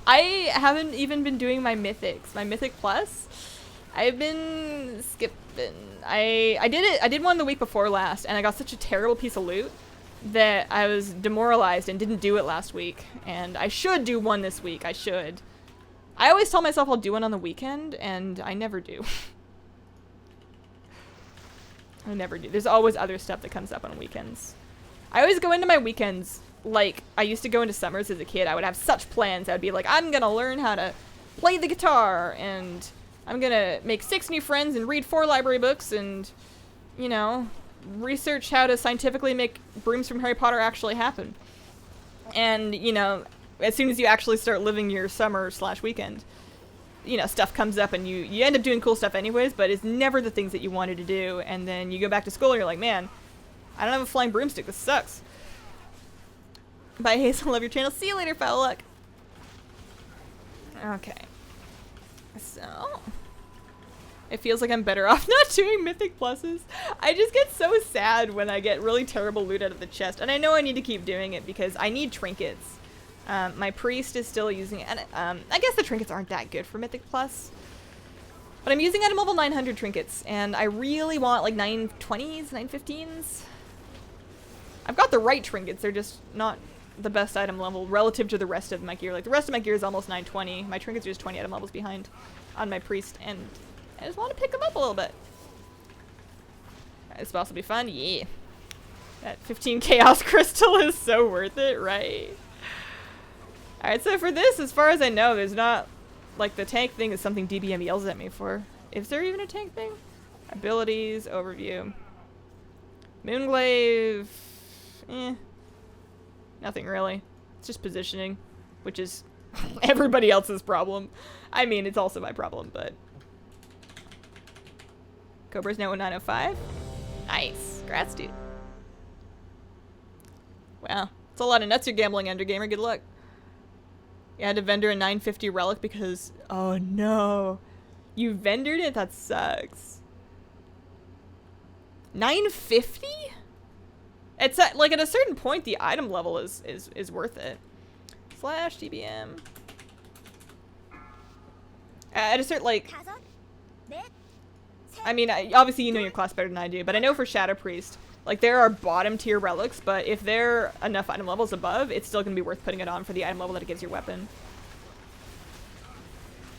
I haven't even been doing my mythics. My mythic plus, I've been skipping. I did one the week before last, and I got such a terrible piece of loot that I was demoralized and didn't do it last week. And I should do one this week. I should. I always tell myself I'll do one on the weekend, and I never do. I never do. There's always other stuff that comes up on weekends. I always go into my weekends like I used to go into summers as a kid. I would have such plans. I would be like, I'm gonna learn how to play the guitar, and I'm gonna make 6 new friends and read 4 library books, and, you know, research how to scientifically make brooms from Harry Potter actually happen. And, you know, as soon as you actually start living your summer/weekend, you know, stuff comes up and you end up doing cool stuff anyways, but it's never the things that you wanted to do. And then you go back to school and you're like, man, I don't have a flying broomstick. This sucks. Bye, Hazel. Love your channel. See you later, foul luck. Okay. So, it feels like I'm better off not doing mythic pluses. I just get so sad when I get really terrible loot out of the chest. And I know I need to keep doing it because I need trinkets. My priest is still using it, and I guess the trinkets aren't that good for Mythic Plus. But I'm using item level 900 trinkets, and I really want like 920s, 915s. I've got the right trinkets, they're just not the best item level relative to the rest of my gear. Like the rest of my gear is almost 920. My trinkets are just 20 item levels behind on my priest, and I just want to pick them up a little bit. This boss will be fun, yeah. That 15 Chaos Crystal is so worth it, right? Alright, so for this, as far as I know, there's not, like, the tank thing is something DBM yells at me for. Is there even a tank thing? Abilities, overview. Moonglaive, nothing really. It's just positioning, which is everybody else's problem. I mean, it's also my problem, but. Cobra's now at 905. Nice. Congrats, dude. Wow. It's a lot of nuts you're gambling under, gamer. Good luck. You had to vendor a 950 relic because, oh no, you vendored it? That sucks. 950? It's at, like, at a certain point the item level is worth it. Slash DBM. At a certain, like, I mean, obviously you know your class better than I do, but I know for Shadow Priest, like, there are bottom tier relics, but if they're enough item levels above, it's still gonna be worth putting it on for the item level that it gives your weapon.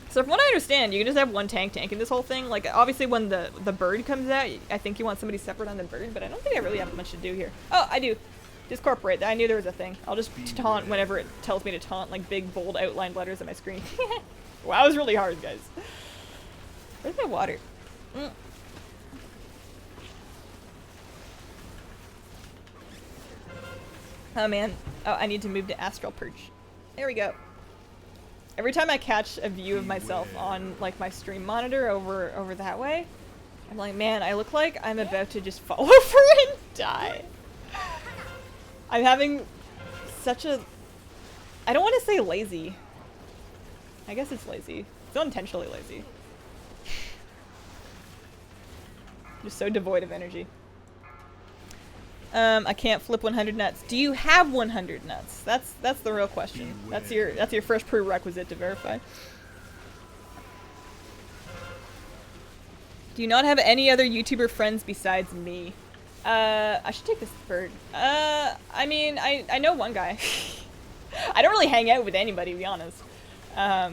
So from what I understand, you can just have one tank in this whole thing. Like, obviously when the bird comes out, I think you want somebody separate on the bird, but I don't think I really have much to do here. Oh, I do. Discorporate. I knew there was a thing. I'll just taunt whenever it tells me to taunt, like big, bold, outlined letters on my screen. Wow, it was really hard, guys. Where's my water? Oh man. Oh, I need to move to Astral Perch. There we go. Every time I catch a view of myself on, like, my stream monitor over that way, I'm like, man, I look like I'm about to just fall over and die. I'm having such a... I don't want to say lazy. I guess it's lazy. It's unintentionally lazy. Just so devoid of energy. I can't flip 100 nuts. Do you have 100 nuts? That's the real question. That's your first prerequisite to verify. Do you not have any other YouTuber friends besides me? I should take this bird. I mean, I know one guy. I don't really hang out with anybody, to be honest. I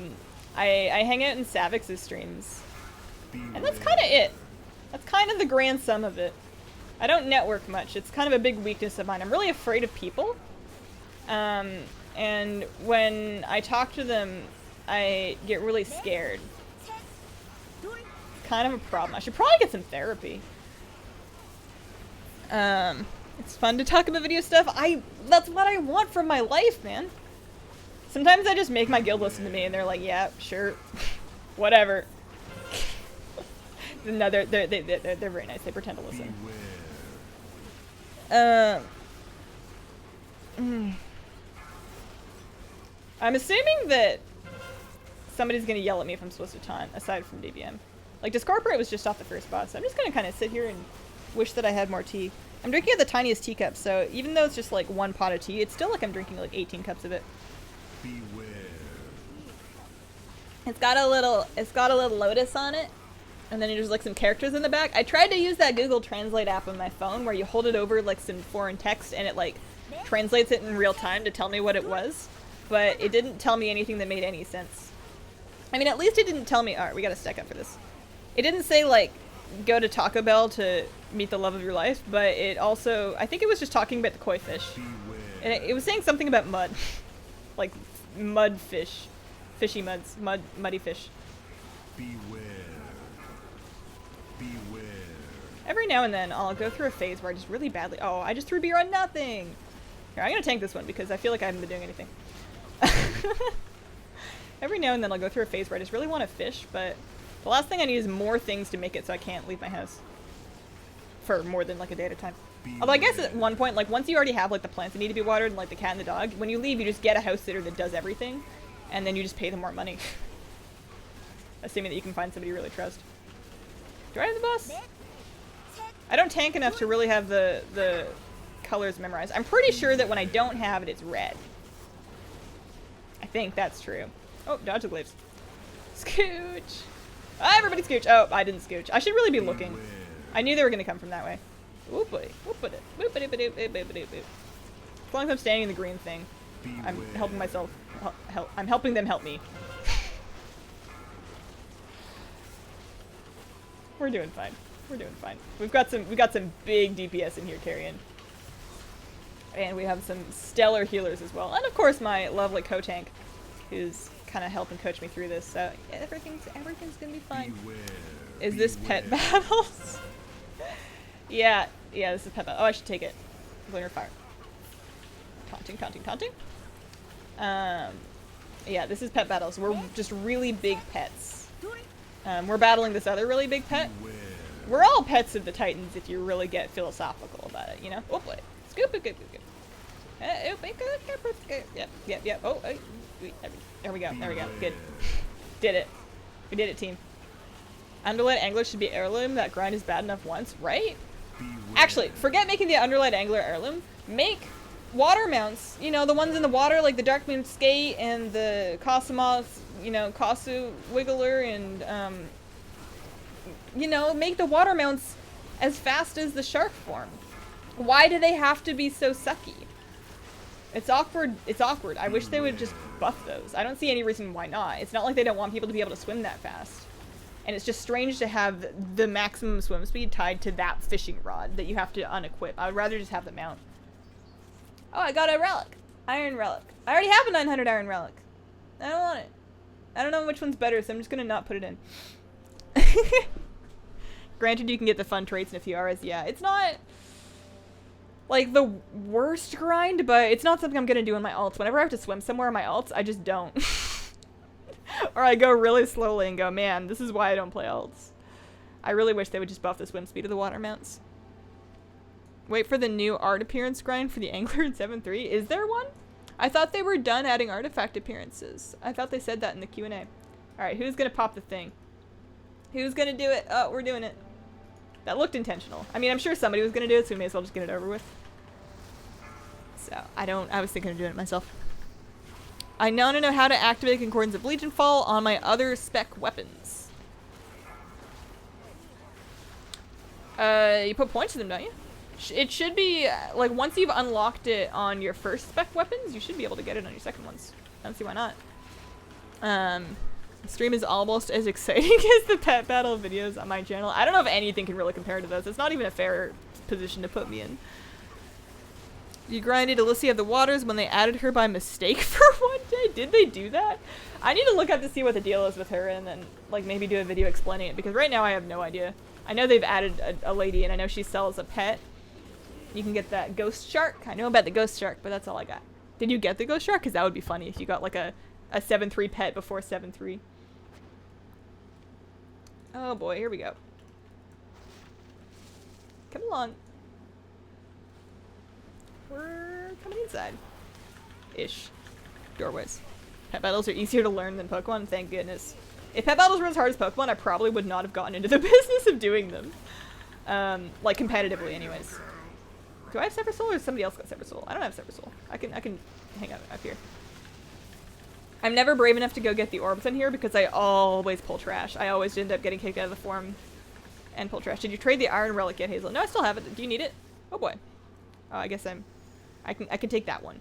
hang out in Savix's streams. And that's kind of it. That's kind of the grand sum of it. I don't network much. It's kind of a big weakness of mine. I'm really afraid of people. And when I talk to them, I get really scared. It's kind of a problem. I should probably get some therapy. It's fun to talk about video stuff. That's what I want from my life, man. Sometimes I just make my guild listen to me and they're like, yeah, sure, whatever. No, they're very nice. They pretend to listen. I'm assuming that somebody's gonna yell at me if I'm supposed to taunt, aside from DBM. Like, Discorporate was just off the first boss, so I'm just gonna kind of sit here and wish that I had more tea. I'm drinking at the tiniest teacup, so even though it's just like 1 pot of tea, it's still like I'm drinking like 18 cups of it. Beware. It's got a little lotus on it, and then there's like some characters in the back. I tried to use that Google Translate app on my phone where you hold it over like some foreign text and it like translates it in real time to tell me what it was, but it didn't tell me anything that made any sense. I mean, at least it didn't tell me, alright, we gotta stack up for this. It didn't say like, go to Taco Bell to meet the love of your life, but it also, I think it was just talking about the koi fish. And it was saying something about mud. Like, mud fish. Fishy muds. Muddy fish. Beware. Beware. Every now and then, I'll go through a phase where I just really badly... Oh, I just threw beer on nothing! Here, I'm gonna tank this one because I feel like I haven't been doing anything. Every now and then I'll go through a phase where I just really want to fish, but the last thing I need is more things to make it so I can't leave my house. For more than like a day at a time. Although I guess at one point, like once you already have like the plants that need to be watered and like the cat and the dog, when you leave you just get a house sitter that does everything, and then you just pay them more money. Assuming that you can find somebody you really trust. Do I have the boss? I don't tank enough to really have the colors memorized. I'm pretty sure that when I don't have it, it's red. I think that's true. Oh, dodge the glaives. Scooch! Ah, everybody scooch! Oh, I didn't scooch. I should really be looking. I knew they were going to come from that way. Whoop it. Whoop it. Whoop it. Whoop it. Whoop it. Whoop it. As long as I'm standing in the green thing, I'm helping myself. I'm helping them help me. We're doing fine. We're doing fine. We got some big DPS in here carrying. And we have some stellar healers as well. And of course my lovely co-tank, who's kind of helping coach me through this. So everything's gonna be fine. Is this pet battles? Yeah, this is pet battle. Oh, I should take it. Glimmer fire. Taunting. Yeah, this is pet battles. We're just really big pets. We're battling this other really big pet. We're all pets of the Titans if you really get philosophical about it, you know? Oh boy. Scoop. Yep. Oh, there we go. Good. Did it. We did it, team. Underlight Angler should be heirloom. That grind is bad enough once, right? Actually, forget making the Underlight Angler heirloom. Make water mounts. You know, the ones in the water, like the Darkmoon Skate and the Cosmoth, you know, Kosu Wiggler, and, you know, make the water mounts as fast as the shark form. Why do they have to be so sucky? It's awkward. It's awkward. I wish they would just buff those. I don't see any reason why not. It's not like they don't want people to be able to swim that fast. And it's just strange to have the maximum swim speed tied to that fishing rod that you have to unequip. I would rather just have the mount. Oh, I got a relic. Iron relic. I already have a 900 iron relic. I don't want it. I don't know which one's better, so I'm just gonna not put it in. Granted, you can get the fun traits in a few hours. Yeah, it's not like the worst grind, but it's not something I'm gonna do in my alts. Whenever I have to swim somewhere in my alts, I just don't. Or I go really slowly and go, man, this is why I don't play alts. I really wish they would just buff the swim speed of the water mounts. Wait for the new art appearance grind for the Angler in 7.3. Is there one? I thought they were done adding artifact appearances. I thought they said that in the Q&A. Alright, who's gonna pop the thing? Who's gonna do it? Oh, we're doing it. That looked intentional. I mean, I'm sure somebody was gonna do it, so we may as well just get it over with. So, I was thinking of doing it myself. I now know how to activate Concordance of Legion Fall on my other spec weapons. You put points in them, don't you? It should be, like, once you've unlocked it on your first spec weapons, you should be able to get it on your second ones. I don't see why not. The stream is almost as exciting as the pet battle videos on my channel. I don't know if anything can really compare to those. It's not even a fair position to put me in. You grinded Alicia of the Waters when they added her by mistake for one day? Did they do that? I need to look up to see what the deal is with her and then, like, maybe do a video explaining it, because right now I have no idea. I know they've added a lady, and I know she sells a pet, You can get that ghost shark. I know about the ghost shark, but that's all I got. Did you get the ghost shark? Because that would be funny if you got like a 7-3 pet before 7-3. Oh boy, here we go. Come along. We're coming inside. Ish. Doorways. Pet battles are easier to learn than Pokemon, thank goodness. If pet battles were as hard as Pokemon, I probably would not have gotten into the business of doing them. Like competitively anyways. Do I have Sever Soul or somebody else got Sever Soul? I don't have Sever Soul. I can hang out up here. I'm never brave enough to go get the orbs in here because I always pull trash. I always end up getting kicked out of the form and pull trash. Did you trade the Iron Relic yet, Hazel? No, I still have it. Do you need it? Oh boy. Oh, I guess I can take that one.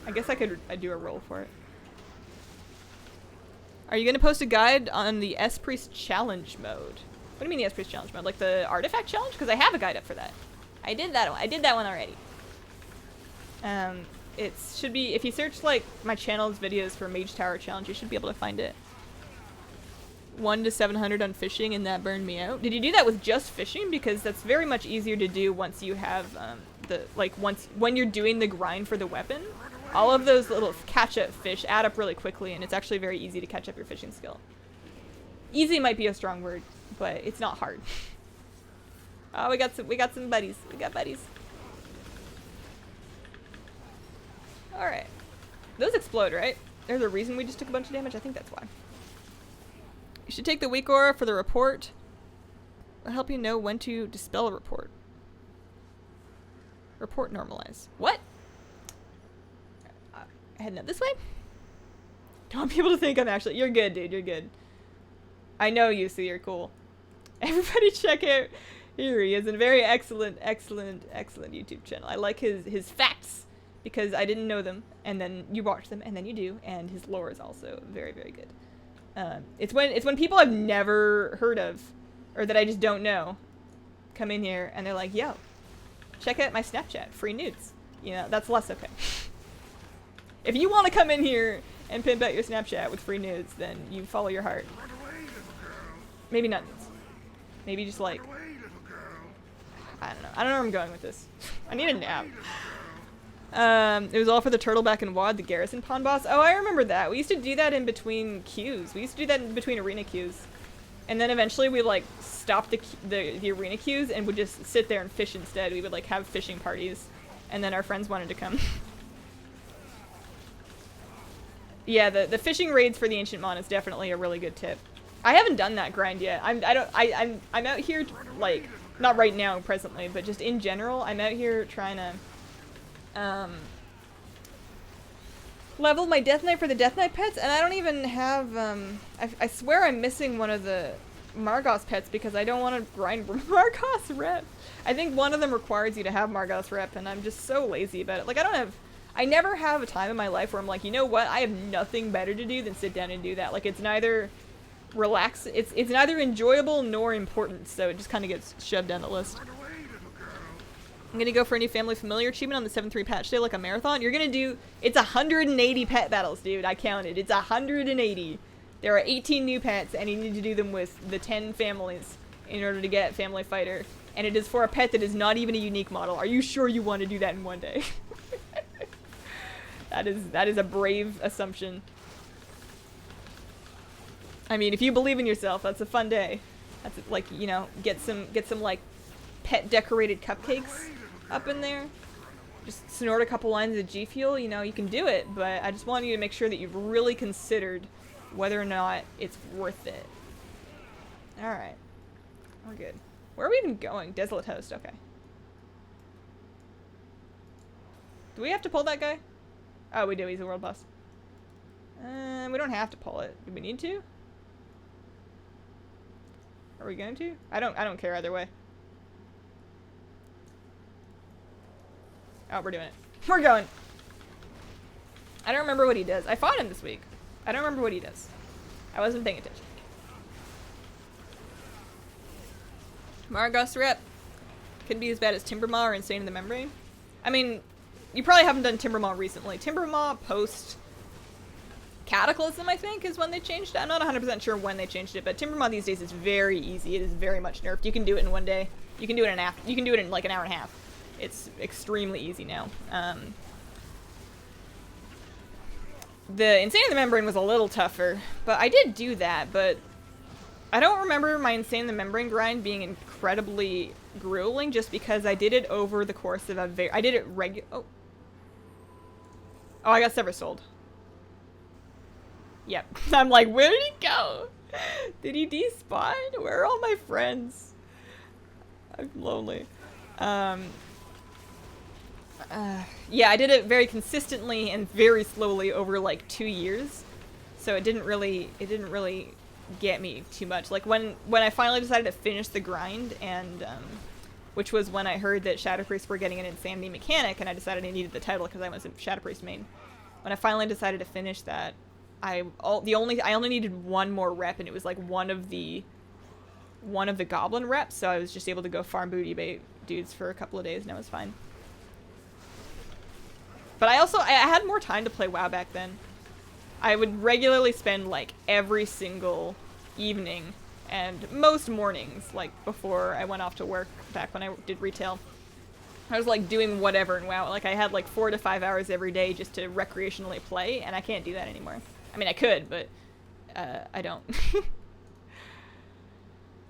I guess I'd do a roll for it. Are you going to post a guide on the S-Priest challenge mode? What do you mean the S-Priest challenge mode? Like the artifact challenge? Because I have a guide up for that. I did that one. I did that one already. It should be, if you search like my channel's videos for Mage Tower challenge, you should be able to find it. 1 to 700 on fishing, and that burned me out. Did you do that with just fishing? Because that's very much easier to do once you have when you're doing the grind for the weapon. All of those little catch-up fish add up really quickly, and it's actually very easy to catch up your fishing skill. Easy might be a strong word, but it's not hard. Oh, we got some buddies. We got buddies. All right, those explode, right? There's a reason we just took a bunch of damage. I think that's why. You should take the weak aura for the report. It'll help you know when to dispel a report. Report normalize. What? Heading up this way? Don't want people to think I'm actually... You're good, dude. You're good. I know you, so you're cool. Everybody check out... Here he is. A very excellent YouTube channel. I like his facts because I didn't know them, and then you watch them, and then you do, and his lore is also very, very good. It's when people I've never heard of, or that I just don't know, come in here, and they're like, yo, check out my Snapchat. Free nudes. You know, that's less okay. If you want to come in here and pimp out your Snapchat with free nudes, then you follow your heart. Maybe not nudes. Maybe just like... I don't know. I don't know where I'm going with this. I need a nap. It was all for the turtle back in WoD, the Garrison Pawn boss. Oh, I remember that. We used to do that in between queues. We used to do that in between arena queues. And then eventually we like stopped the arena queues and would just sit there and fish instead. We would like have fishing parties. And then our friends wanted to come. Yeah, the fishing raids for the Ancient Mon is definitely a really good tip. I haven't done that grind yet. I'm out here like, not right now presently, but just in general, I'm out here trying to level my Death Knight for the Death Knight pets, and I don't even have I swear I'm missing one of the Margos pets because I don't want to grind Margos rep. I think one of them requires you to have Margos rep, and I'm just so lazy about it. Like I never have a time in my life where I'm like, you know what, I have nothing better to do than sit down and do that. Like, it's neither it's neither enjoyable nor important, so it just kind of gets shoved down the list. I'm gonna go for a new family familiar achievement on the 7-3 patch day, like a marathon. You're gonna do, it's 180 pet battles, dude. I counted. It's 180. There are 18 new pets, and you need to do them with the 10 families in order to get Family Fighter. And it is for a pet that is not even a unique model. Are you sure you want to do that in one day? That is a brave assumption. I mean, if you believe in yourself, that's a fun day. That's like, you know, get some like pet decorated cupcakes up in there. Just snort a couple lines of G Fuel, you know, you can do it, but I just want you to make sure that you've really considered whether or not it's worth it. Alright. We're good. Where are we even going? Desolate Host, okay. Do we have to pull that guy? Oh, we do. He's a world boss. We don't have to pull it. Do we need to? Are we going to? I don't care either way. Oh, we're doing it. We're going. I don't remember what he does. I fought him this week. I don't remember what he does. I wasn't paying attention. Margos rep. Could be as bad as Timbermaw or Insane in the Membrane. I mean, you probably haven't done Timbermaw recently. Timbermaw post Cataclysm, I think, is when they changed it. I'm not 100% sure when they changed it, but Timbermaw these days is very easy. It is very much nerfed. You can do it in one day. You can do it in you can do it in like an hour and a half. It's extremely easy now. The Insane in the Membrane was a little tougher, but I did do that, but I don't remember my Insane in the Membrane grind being incredibly grueling just because I did it over the course of a I did it oh, I got Sever Sold. Yep. I'm like, where did he go? Did he despawn? Where are all my friends? I'm lonely. Yeah, I did it very consistently and very slowly over like 2 years, so it didn't really get me too much. Like when I finally decided to finish the grind, and which was when I heard that Shadow Priests were getting an Insanity mechanic, and I decided I needed the title because I was a Shadow Priest main. When I finally decided to finish that, I only needed one more rep, and it was like one of the goblin reps, so I was just able to go farm booty bait dudes for a couple of days, and it was fine. But I had more time to play WoW back then. I would regularly spend like every single evening and most mornings, like before I went off to work back when I did retail. I was like doing whatever in WoW. Like I had like 4 to 5 hours every day just to recreationally play, and I can't do that anymore. I mean, I could, but I don't.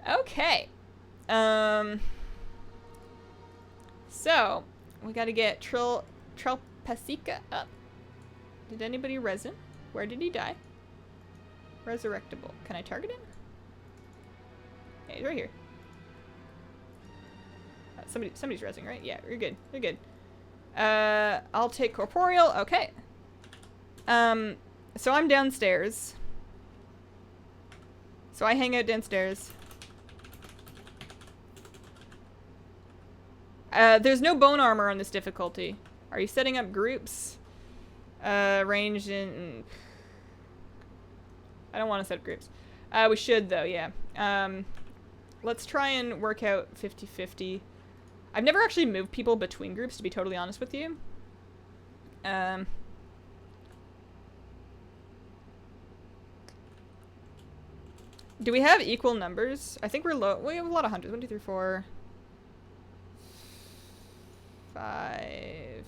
Okay. So we gotta get Trelpasica up. Did anybody resin? Where did he die? Resurrectable. Can I target him? Yeah, he's right here. Somebody's resing, right? Yeah, you're good. You're good. I'll take corporeal. Okay. So I'm downstairs. So I hang out downstairs. There's no bone armor on this difficulty. Are you setting up groups? Ranged in... I don't want to set up groups. We should, though, yeah. Let's try and work out 50-50. I've never actually moved people between groups, to be totally honest with you. Do we have equal numbers? I think we're low. We have a lot of hundreds. 1, 2, 3, 4, 5.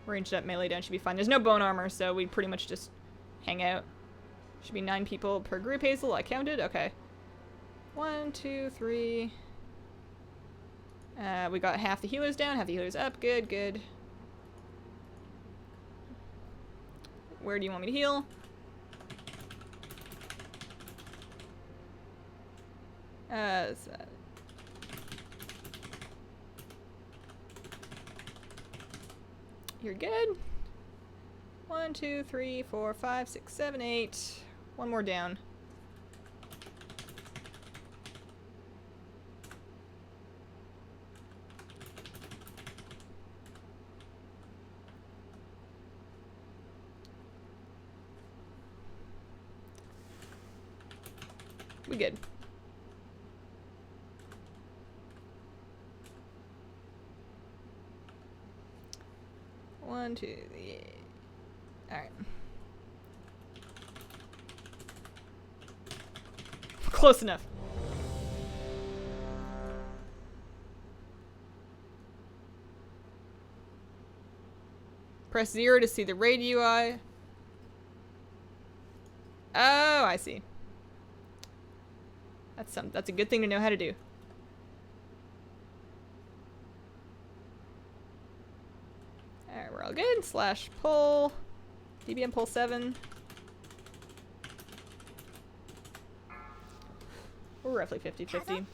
Ranged up, melee down should be fine. There's no bone armor, so we pretty much just hang out. Should be 9 people per group, Hazel. I counted. Okay. 1, 2, 3. We got half the healers down, half the healers up. Good, good. Where do you want me to heal? You're good. 1, 2, 3, 4, 5, 6, 7, 8. One more down. We good. One, two, yeah. Alright. Close enough. Press 0 to see the raid UI. Oh, I see. That's a good thing to know how to do. Alright, we're all good. Slash pull. DBM pull 7. We're roughly 50-50.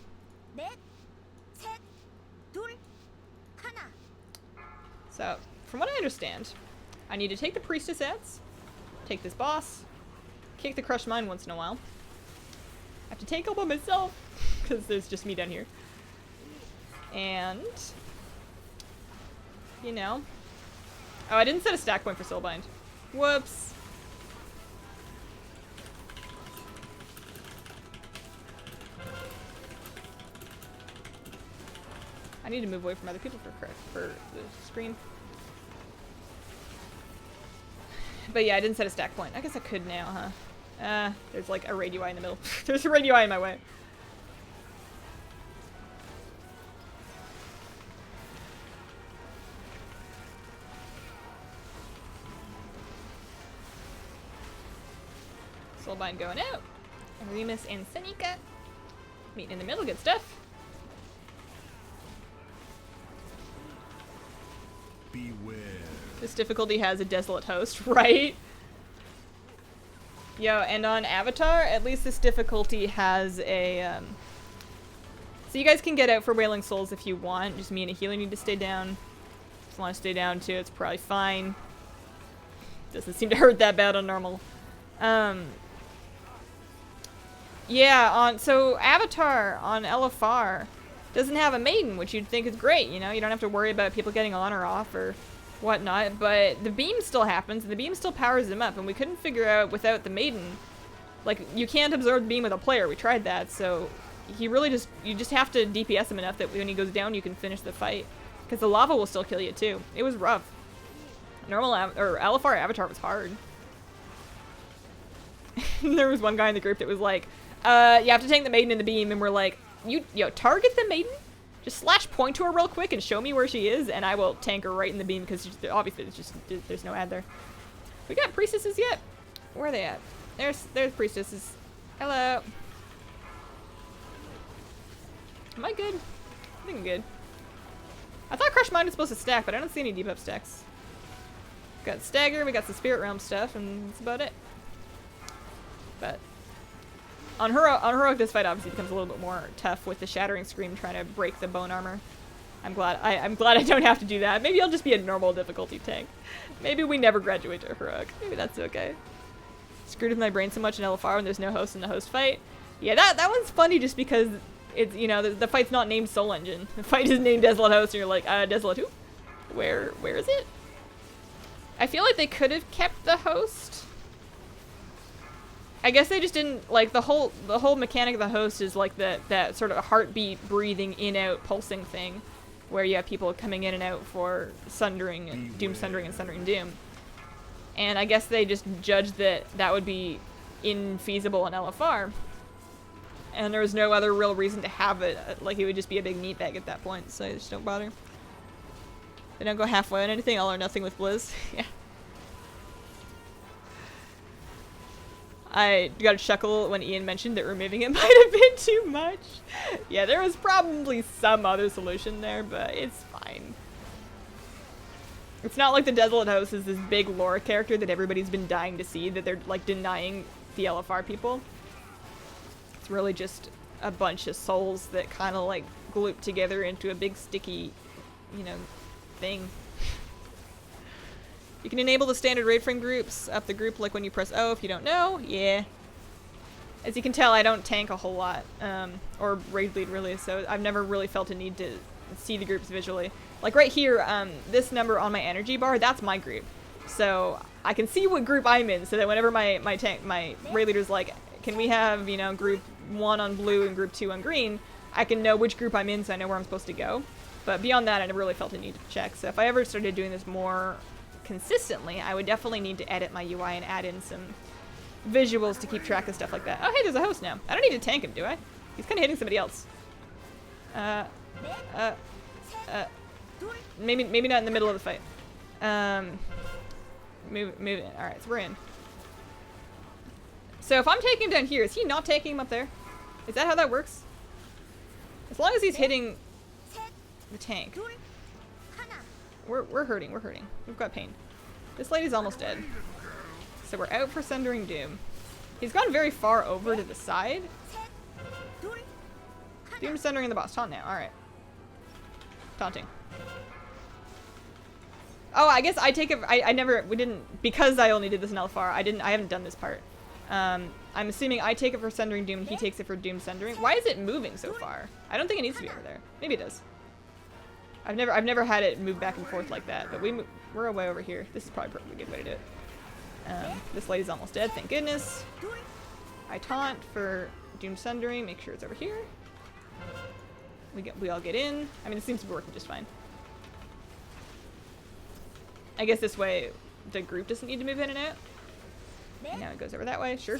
So, from what I understand, I need to take the priestess ads, take this boss, kick the crushed mine once in a while. I have to take all by myself, because there's just me down here. And, you know. Oh, I didn't set a stack point for Soulbind. Whoops. I need to move away from other people for the screen. But yeah, I didn't set a stack point. I guess I could now, huh? There's like a raid UI in the middle. There's a raid UI in my way. Soulbind going out. Remus and Senika meeting in the middle. Good stuff. Beware. This difficulty has a desolate host, right? Yo, and on Avatar, at least this difficulty has a, so you guys can get out for Wailing Souls if you want. Just me and a healer need to stay down. If you want to stay down too, it's probably fine. Doesn't seem to hurt that bad on normal. Yeah, so Avatar on LFR doesn't have a Maiden, which you'd think is great, you know? You don't have to worry about people getting on or off or whatnot, but the beam still happens, and the beam still powers him up, and we couldn't figure out without the Maiden, like, you can't absorb the beam with a player. We tried that, so he really you just have to DPS him enough that when he goes down, you can finish the fight, because the lava will still kill you, too. It was rough. Normal, or LFR Avatar was hard. There was one guy in the group that was like, you have to tank the Maiden in the beam, and we're like, yo, target the Maiden? Just slash point to her real quick and show me where she is, and I will tank her right in the beam, because obviously there's no ad there. We got priestesses yet? Where are they at? There's priestesses. Hello. Am I good? I think I'm good. I thought Crush Mind was supposed to stack, but I don't see any deep up stacks. Got Stagger, we got some Spirit Realm stuff, and that's about it. But on Heroic, this fight obviously becomes a little bit more tough with the Shattering Scream trying to break the bone armor. I'm glad I don't have to do that. Maybe I'll just be a normal difficulty tank. Maybe we never graduate to Heroic. Maybe that's okay. Screwed with my brain so much in LFR when there's no host in the host fight. Yeah, that one's funny just because it's, you know, the fight's not named Soul Engine. The fight is named Desolate Host, and you're like, Desolate who? Where is it? I feel like they could have kept the host. I guess they just didn't, like, the whole mechanic of the host is like that sort of heartbeat breathing in out pulsing thing where you have people coming in and out for Sundering and Doom Sundering and Sundering Doom. And I guess they just judged that would be infeasible in LFR. And there was no other real reason to have it, like it would just be a big meat bag at that point, so I just don't bother. They don't go halfway on anything, all or nothing with Blizz. Yeah. I got a chuckle when Ian mentioned that removing it might have been too much. Yeah, there was probably some other solution there, but it's fine. It's not like the Desolate Host is this big lore character that everybody's been dying to see, that they're like denying the LFR people. It's really just a bunch of souls that kind of like gloop together into a big sticky, you know, thing. You can enable the standard raid frame groups up the group like when you press O if you don't know. Yeah. As you can tell, I don't tank a whole lot, or raid lead really, so I've never really felt a need to see the groups visually. Like right here, this number on my energy bar, that's my group. So I can see what group I'm in, so that whenever my raid leader's like, can we have, you know, group 1 on blue and group 2 on green, I can know which group I'm in so I know where I'm supposed to go. But beyond that, I never really felt a need to check. So if I ever started doing this more consistently, I would definitely need to edit my UI and add in some visuals to keep track of stuff like that. Oh, hey, there's a host now. I don't need to tank him, do I? He's kind of hitting somebody else. Maybe not in the middle of the fight. Move it. All right, so we're in. So if I'm taking him down here, is he not taking him up there? Is that how that works? As long as he's hitting the tank. We're hurting. We've got pain. This lady's almost dead. So we're out for Sundering Doom. He's gone very far over to the side. Doom Sundering the boss. Taunt now. Alright. Taunting. Oh, I guess I take it. We didn't, because I only did this in LFR, I haven't done this part. I'm assuming I take it for Sundering Doom and he takes it for Doom Sundering. Why is it moving so far? I don't think it needs to be over there. Maybe it does. I've never had it move back and forth like that, but we're way over here. This is probably a good way to do it. This lady's almost dead, thank goodness. I taunt for Doom Sundering, make sure it's over here. We all get in. I mean, it seems to be working just fine. I guess this way the group doesn't need to move in and out. And now it goes over that way. Sure.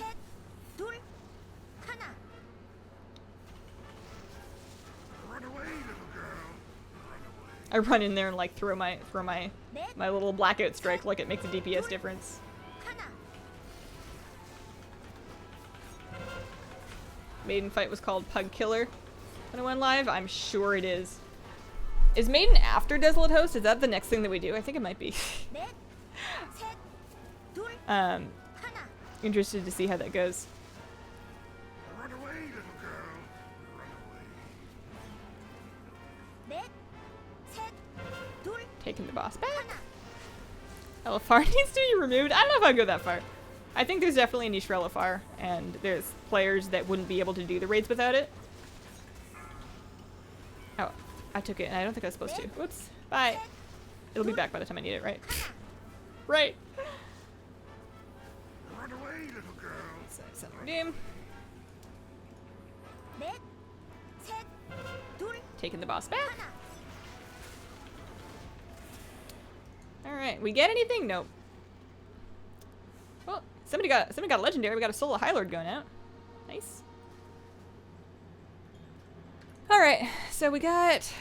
Run away, little girl. Run away. I run in there and like throw my little blackout strike like it makes a DPS difference. Maiden fight was called Pug Killer when it went live. I'm sure it is. Is Maiden after Desolate Host? Is that the next thing that we do? I think it might be. Interested to see how that goes. Run away, little girl. Run away. Taking the boss back. LFR needs to be removed. I don't know if I'd go that far. I think there's definitely a niche for LFR, and there's players that wouldn't be able to do the raids without it. Oh, I took it, and I don't think I was supposed to. Whoops. Bye. It'll be back by the time I need it, right? Right. Run away, little girl. Send redeem. Taking the boss back. Alright, we get anything? Nope. Well, somebody got a legendary. We got a solo High Lord going out. Nice. Alright, so we got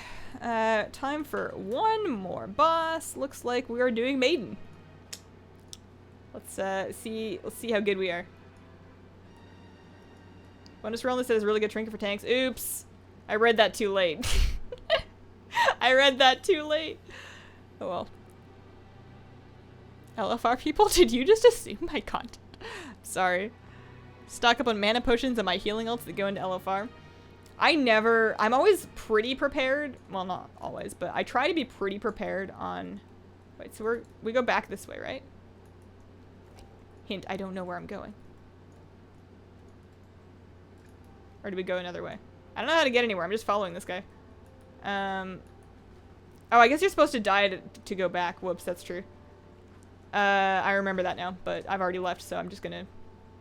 time for one more boss. Looks like we are doing Maiden. Let's see how good we are. Bonus roll that says really good trinket for tanks. Oops. I read that too late. I read that too late. Oh well. LFR people, did you just assume my content? Sorry. Stock up on mana potions and my healing ults that go into LFR. I'm always pretty prepared. Well, not always, but I try to be pretty prepared on... Wait, so we go back this way, right? Hint, I don't know where I'm going. Or do we go another way? I don't know how to get anywhere. I'm just following this guy. Oh, I guess you're supposed to die to go back. Whoops, that's true. I remember that now, but I've already left, so I'm just gonna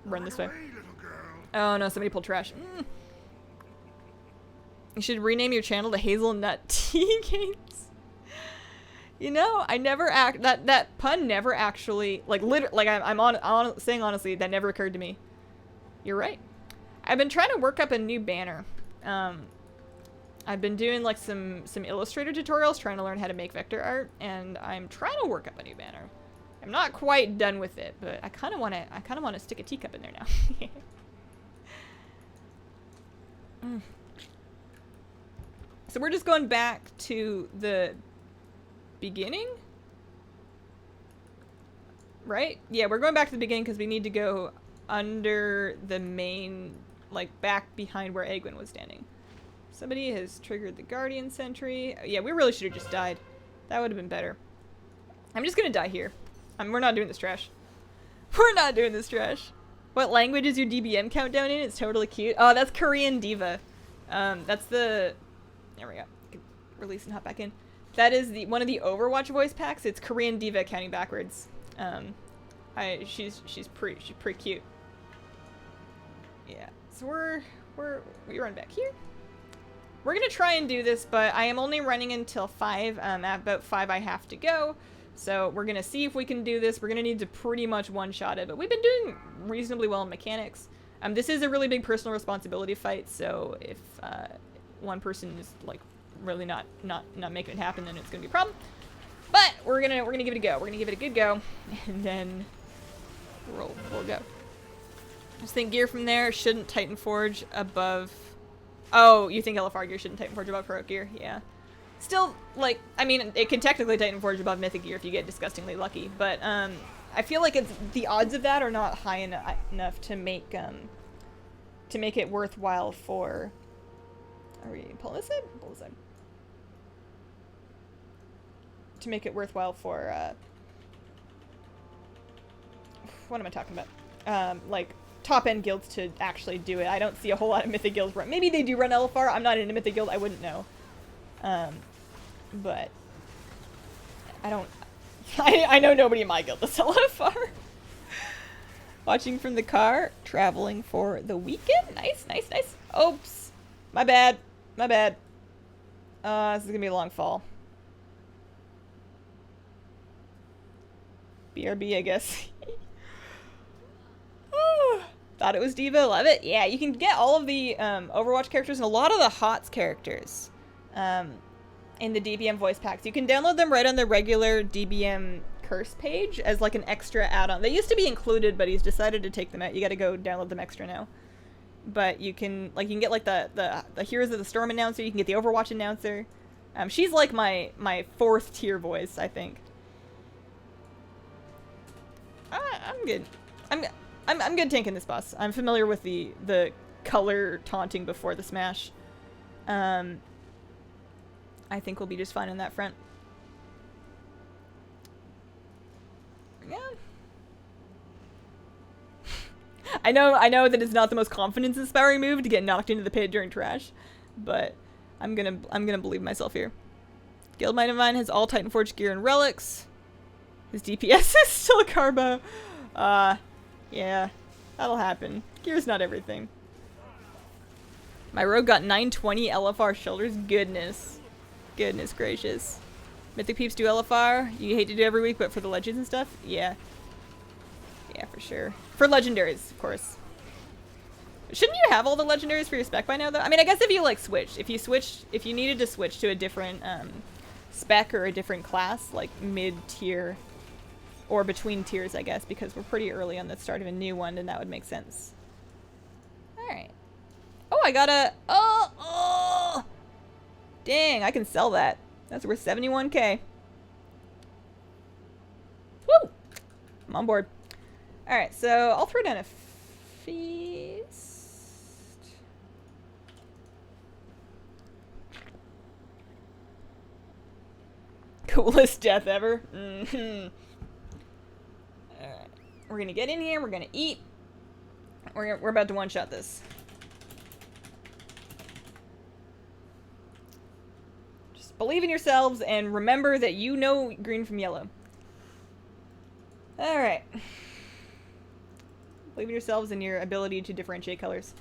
run this way. Away, little girl. Oh no, somebody pulled trash. You should rename your channel to Hazelnut Tea Games. You know, I never that pun never actually, like, I'm saying honestly, that never occurred to me. You're right. I've been trying to work up a new banner. I've been doing like some Illustrator tutorials, trying to learn how to make vector art, and I'm trying to work up a new banner. I'm not quite done with it, but I kind of want to stick a teacup in there now. So we're just going back to the beginning, right? Yeah, we're going back to the beginning because we need to go under the main, like back behind where Egwin was standing. Somebody has triggered the Guardian Sentry. Yeah, we really should have just died. That would have been better. I'm just gonna die here. We're not doing this trash. We're not doing this trash. What language is your DBM countdown in? It's totally cute. Oh, that's Korean Diva. That's the... There we go. Release and hop back in. That is one of the Overwatch voice packs. It's Korean Diva counting backwards. She's pretty cute. Yeah. So we run back here. We're gonna try and do this, but I am only running until 5. At about 5 I have to go. So we're gonna see if we can do this. We're gonna need to pretty much one-shot it, but we've been doing reasonably well in mechanics. This is a really big personal responsibility fight, so if one person is like really not making it happen, then it's gonna be a problem. But we're gonna give it a go. We're gonna give it a good go, and then we'll go. Just think gear from there shouldn't Titan Forge above. Oh, you think LFR gear shouldn't Titan Forge above heroic gear? Yeah. Still, like, I mean, it can technically Titan Forge above mythic gear if you get disgustingly lucky, but I feel like the odds of that are not high enough to make it worthwhile for. Are we pulling this in? Pull this in. To make it worthwhile for what am I talking about? Like top end guilds to actually do it. I don't see a whole lot of mythic guilds run. Maybe they do run LFR. I'm not in a mythic guild. I wouldn't know. But I don't. I know nobody in my guild does LFR. Watching from the car, traveling for the weekend. Nice, nice, nice. Oops, my bad, my bad. This is gonna be a long fall. BRB, I guess. Thought it was Diva, love it. Yeah, you can get all of the Overwatch characters and a lot of the HOTS characters in the DBM voice packs. You can download them right on the regular DBM curse page as like an extra add-on. They used to be included, but he's decided to take them out. You gotta go download them extra now. But you can get like the Heroes of the Storm announcer, you can get the Overwatch announcer. She's like my 4th tier voice, I think. I'm good. I'm good tanking this boss. I'm familiar with the color taunting before the smash. I think we'll be just fine on that front. Yeah. I know that it's not the most confidence-inspiring move to get knocked into the pit during trash, but I'm gonna believe myself here. Guild Might of Mine has all Titanforge gear and relics. His DPS is still a carbo. Yeah, that'll happen. Gear's not everything. My rogue got 920 LFR shoulders. Goodness gracious. Mythic peeps do LFR. You hate to do it every week, but for the legends and stuff, yeah. Yeah, for sure. For legendaries, of course. Shouldn't you have all the legendaries for your spec by now, though? I mean, I guess if you, like, if you needed to switch to a different, spec or a different class, like mid-tier, or between tiers, I guess, because we're pretty early on the start of a new one, and that would make sense. Alright. Oh, I got a... Oh! Dang, I can sell that. That's worth 71k. Woo! I'm on board. Alright, so I'll throw down a feast. Coolest death ever. Mm-hmm. Alright. We're gonna get in here, we're gonna eat. We're about to one-shot this. Just believe in yourselves and remember that you know green from yellow. Alright. Believe in yourselves and your ability to differentiate colors.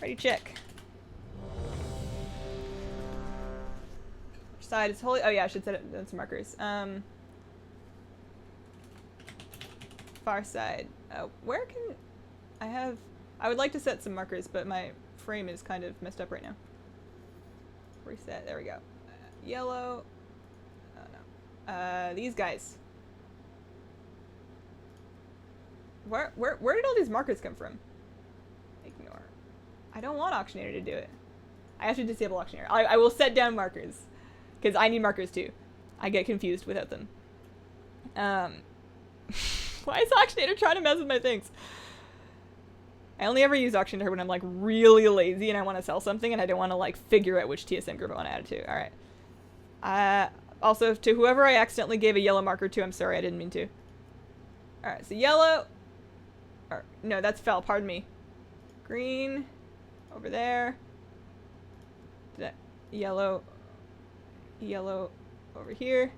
Ready, check. Which side is holy? Oh yeah, I should set it on some markers. Far side. Where can I have... I would like to set some markers, but my frame is kind of messed up right now. Reset. There we go. Yellow. Oh no. These guys. Where did all these markers come from? Ignore. I don't want Auctioneer to do it. I have to disable Auctioneer. I will set down markers. Because I need markers too. I get confused without them. Why is Auctioneer trying to mess with my things? I only ever use Auctioneer when I'm like really lazy and I want to sell something and I don't want to like figure out which TSM group I want to add it to. Alright. Also, to whoever I accidentally gave a yellow marker to, I'm sorry, I didn't mean to. Alright, so yellow... Or, no, that's fell, pardon me. Green, over there. Yellow over here.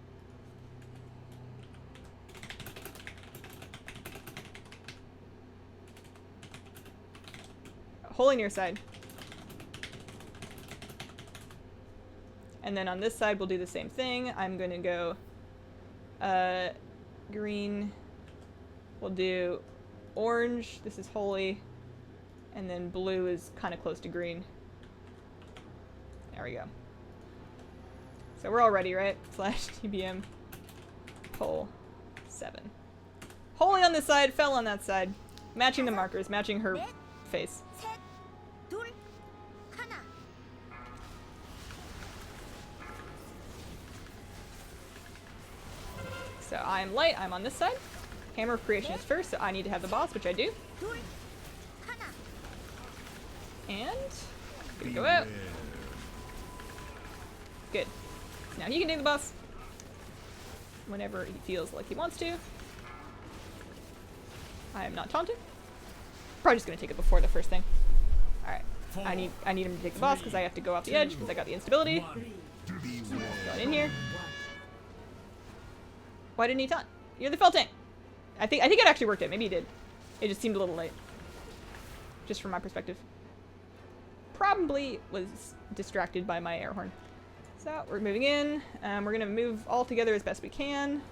Hole in your side. And then on this side, we'll do the same thing. I'm going to go green. We'll do orange. This is holy. And then blue is kind of close to green. There we go. So we're all ready, right? Slash TBM. Pole 7. Holy on this side, fell on that side. Matching the markers, matching her face. So I'm light, I'm on this side. Hammer of Creation is first, so I need to have the boss, which I do. And gonna go out. Good. Now he can do the boss whenever he feels like he wants to. I am not taunted. Probably just gonna take it before the first thing. Alright. I need him to take the boss because I have to go off the edge because I got the instability. Going in here. Why didn't he taunt? You're the fell tank. I think it actually worked out. Maybe he did. It just seemed a little late. Just from my perspective. Probably was distracted by my air horn. So we're moving in. We're gonna move all together as best we can.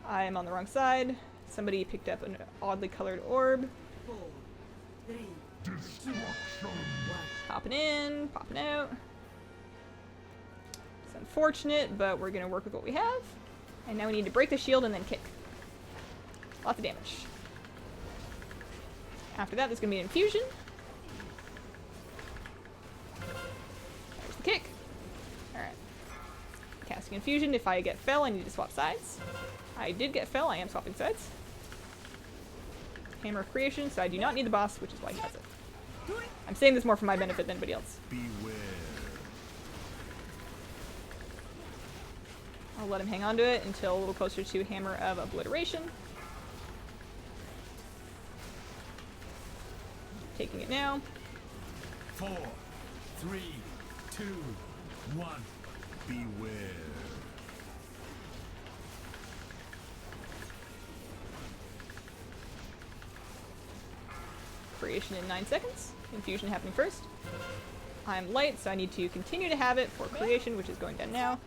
I am on the wrong side. Somebody picked up an oddly colored orb. 4, 3, Destruction. 1. Popping in, popping out. It's unfortunate, but we're gonna work with what we have. And now we need to break the shield and then kick. Lots of damage. After that, there's gonna be an infusion. There's the kick. Alright. Casting infusion. If I get fell, I need to swap sides. I did get fell, I am swapping sides. Hammer of creation, so I do not need the boss, which is why he has it. I'm saying this more for my benefit than anybody else. Beware. I'll let him hang on to it until a little closer to Hammer of Obliteration. Taking it now. 4, 3, 2, 1. Beware. Creation in 9 seconds. Infusion happening first. I'm light, so I need to continue to have it for creation, which is going down now.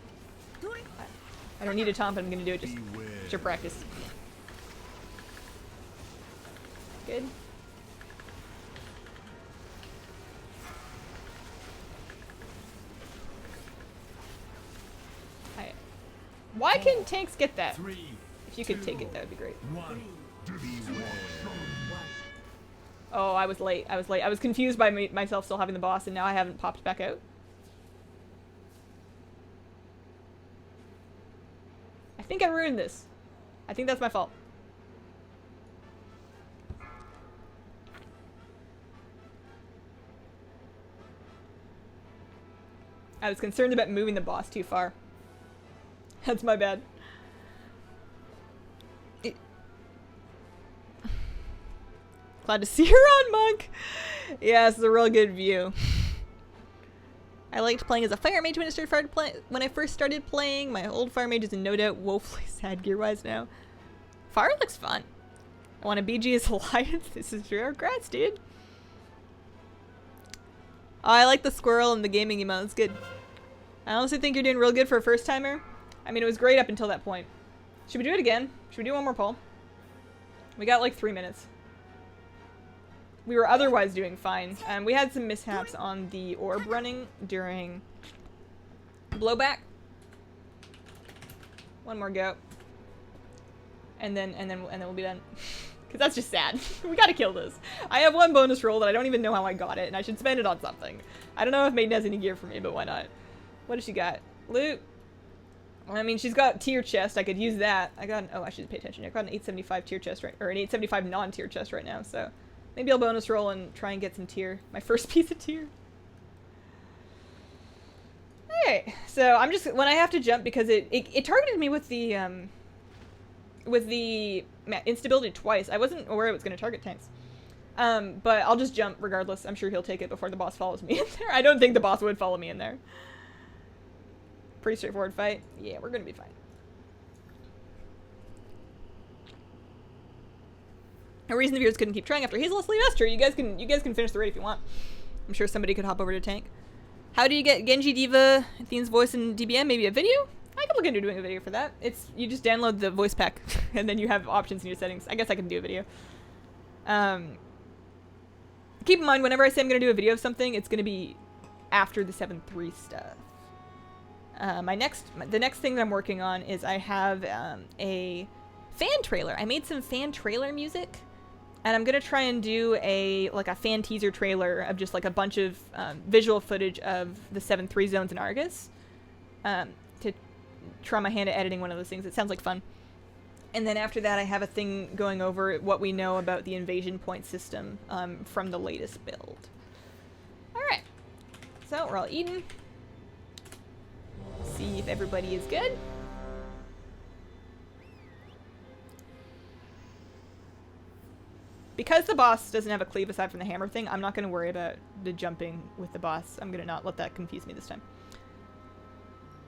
I don't need a taunt, but I'm going to do it just Beware. to practice. Good. Why can tanks get that? 3, If you could take it, that would be great. 1. Beware. Oh, I was late. I was late. I was confused by myself still having the boss, and now I haven't popped back out. I think I ruined this. I think that's my fault. I was concerned about moving the boss too far. That's my bad. Glad to see her on, Monk! Yeah, this is a real good view. I liked playing as a fire mage when I first started playing. My old fire mage is no doubt woefully sad gear-wise now. Fire looks fun. I want a BG as Alliance. This is true. Congrats, dude. Oh, I like the squirrel and the gaming emote. It's good. I honestly think you're doing real good for a first-timer. I mean, it was great up until that point. Should we do it again? Should we do one more poll? We got like 3 minutes. We were otherwise doing fine. We had some mishaps on the orb running during blowback. One more go. And then we'll be done. Cause that's just sad. We gotta kill this. I have one bonus roll that I don't even know how I got it, and I should spend it on something. I don't know if Maiden has any gear for me, but why not? What does she got? Loot. I mean, she's got tier chest. I could use that. I got an, oh, I should pay attention. I got an 875 tier chest right, or an 875 non-tier chest right now. So maybe I'll bonus roll and try and get some tier. My first piece of tier. Alright, so I'm just, when I have to jump, because it targeted me with the instability twice. I wasn't aware it was going to target tanks. But I'll just jump regardless. I'm sure he'll take it before the boss follows me in there. I don't think the boss would follow me in there. Pretty straightforward fight. Yeah, we're going to be fine. No reason the viewers couldn't keep trying after Hazel's leave. That's true. You guys can finish the raid if you want. I'm sure somebody could hop over to tank. How do you get Genji Diva, Athene's voice in DBM? Maybe a video? I could look into doing a video for that. It's, you just download the voice pack and then you have options in your settings. I guess I can do a video. Keep in mind, whenever I say I'm going to do a video of something, it's going to be after the 7.3 stuff. The next thing that I'm working on is I have a fan trailer. I made some fan trailer music, and I'm gonna try and do a fan teaser trailer of just like a bunch of visual footage of the 7.3 zones in Argus. To try my hand at editing one of those things. It sounds like fun. And then after that, I have a thing going over what we know about the invasion point system from the latest build. All right, so we're all eating. See if everybody is good. Because the boss doesn't have a cleave aside from the hammer thing, I'm not going to worry about the jumping with the boss. I'm going to not let that confuse me this time.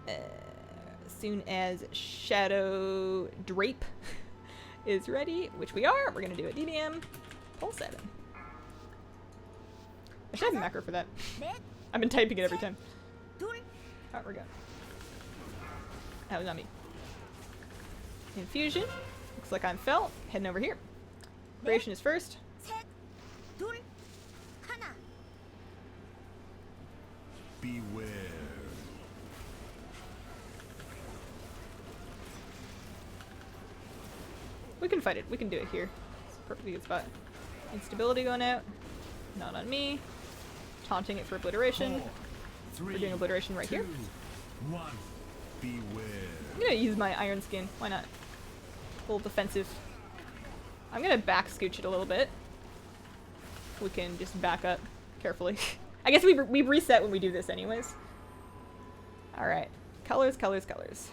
As soon as Shadow Drape is ready, which we are, we're going to do a DBM. Pull 7. I should have a macro for that. I've been typing it every time. Oh, we're good. that was not me. Infusion. Looks like I'm fell. Heading over here. Creation is first. Beware. We can fight it. We can do it here. It's a perfectly good spot. Instability going out. Not on me. Taunting it for obliteration. 4, 3, We're doing obliteration right 2, here. 1. Beware. I'm gonna use my iron skin. Why not? A little defensive. I'm gonna back scooch it a little bit. We can just back up carefully. I guess we reset when we do this anyways. Alright. Colors, colors, colors.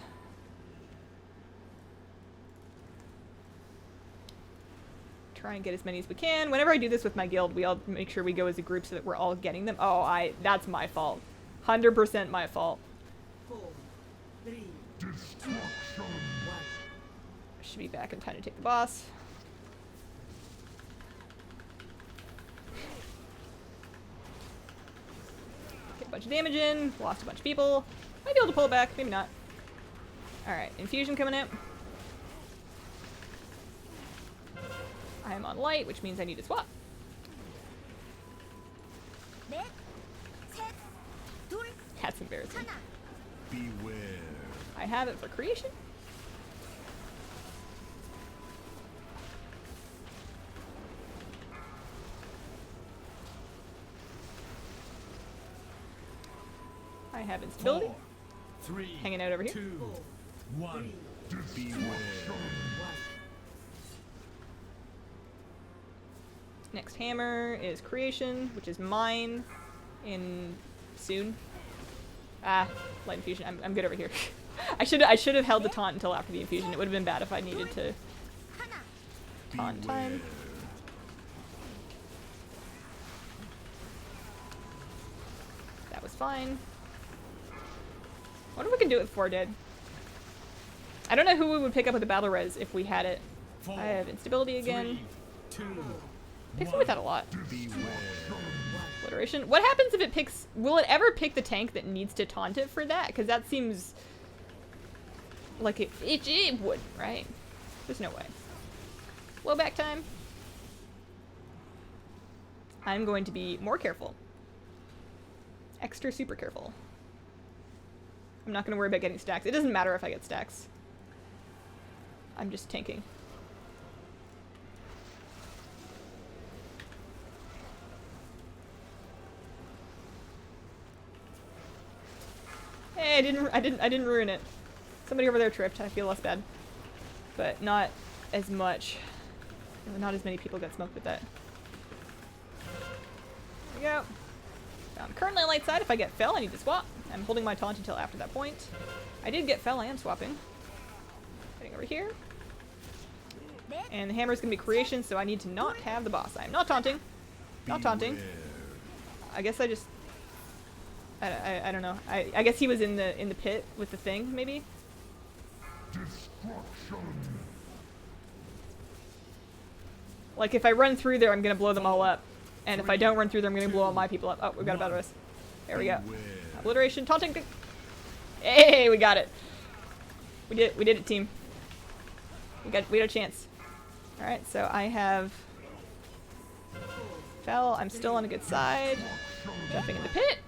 Try and get as many as we can. Whenever I do this with my guild, we all make sure we go as a group so that we're all getting them. Oh, that's my fault. 100% my fault. 4, 3, Destruction. 1. Should be back in time to take the boss. Get a bunch of damage in. Lost a bunch of people. Might be able to pull it back. Maybe not. Alright, infusion coming out. I am on light, which means I need to swap. That's embarrassing. Beware. I have it for creation. I have instability. 4, 3, Hanging out over here. 2, 1. Beware. Next hammer is creation, which is mine in soon. Ah, light infusion. I'm good over here. I should have held the taunt until after the infusion. It would have been bad if I needed to taunt time. That was fine. I wonder if we can do it before dead. I don't know who we would pick up with the battle res if we had it. 4, I have instability again. 3, 2, Picks me with that a lot. Beware. Obliteration. What happens if it picks... Will it ever pick the tank that needs to taunt it for that? Because that seems... like it would, right? There's no way. Low back time. I'm going to be more careful. Extra super careful. I'm not going to worry about getting stacks. It doesn't matter if I get stacks. I'm just tanking. Hey, I didn't ruin it. Somebody over there tripped. I feel less bad. But not as much. Not as many people got smoked with that. There we go. I'm currently on light side. If I get fell, I need to swap. I'm holding my taunt until after that point. I did get fell. I am swapping. Heading over here. And the hammer is going to be creation, so I need to not have the boss. I am not taunting. Not taunting. I guess I just... I don't know. I guess he was in the pit with the thing, maybe? Destruction. Like, if I run through there, I'm gonna blow them all up. And if I don't run through there, I'm gonna blow all my people up. Oh, we've got a battle rest. There we go. Obliteration, taunting. Hey, we got it. We did it, team. We got a chance. Alright, so I have... Fell. I'm still on a good side. Jumping in the pit.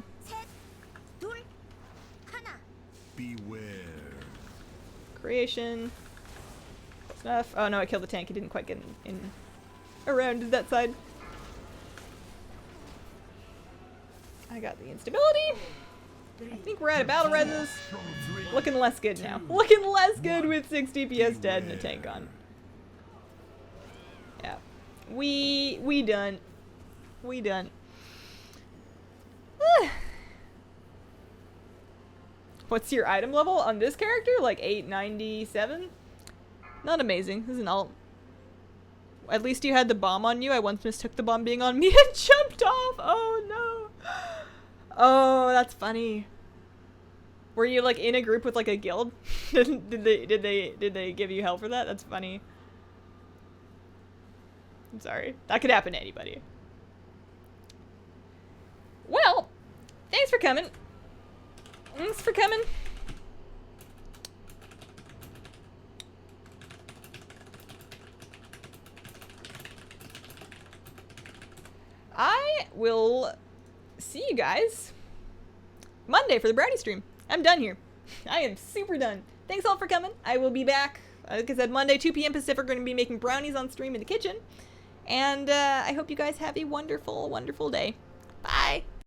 Beware. Creation. Close enough. Oh no, I killed the tank. He didn't quite get in around that side. I got the instability. I think we're out of battle reses. Looking less good now. Looking less good with 6 DPS dead and a tank on. Yeah. We done. We done. What's your item level on this character? Like 897? Not amazing. This is an alt. At least you had the bomb on you. I once mistook the bomb being on me and jumped off. Oh no. Oh, that's funny. Were you like in a group with like a guild? did they give you hell for that? That's funny. I'm sorry. That could happen to anybody. Well, thanks for coming. Thanks for coming. I will see you guys Monday for the brownie stream. I'm done here. I am super done. Thanks all for coming. I will be back, like I said, Monday, 2 p.m. Pacific. We're going to be making brownies on stream in the kitchen. And I hope you guys have a wonderful, wonderful day. Bye.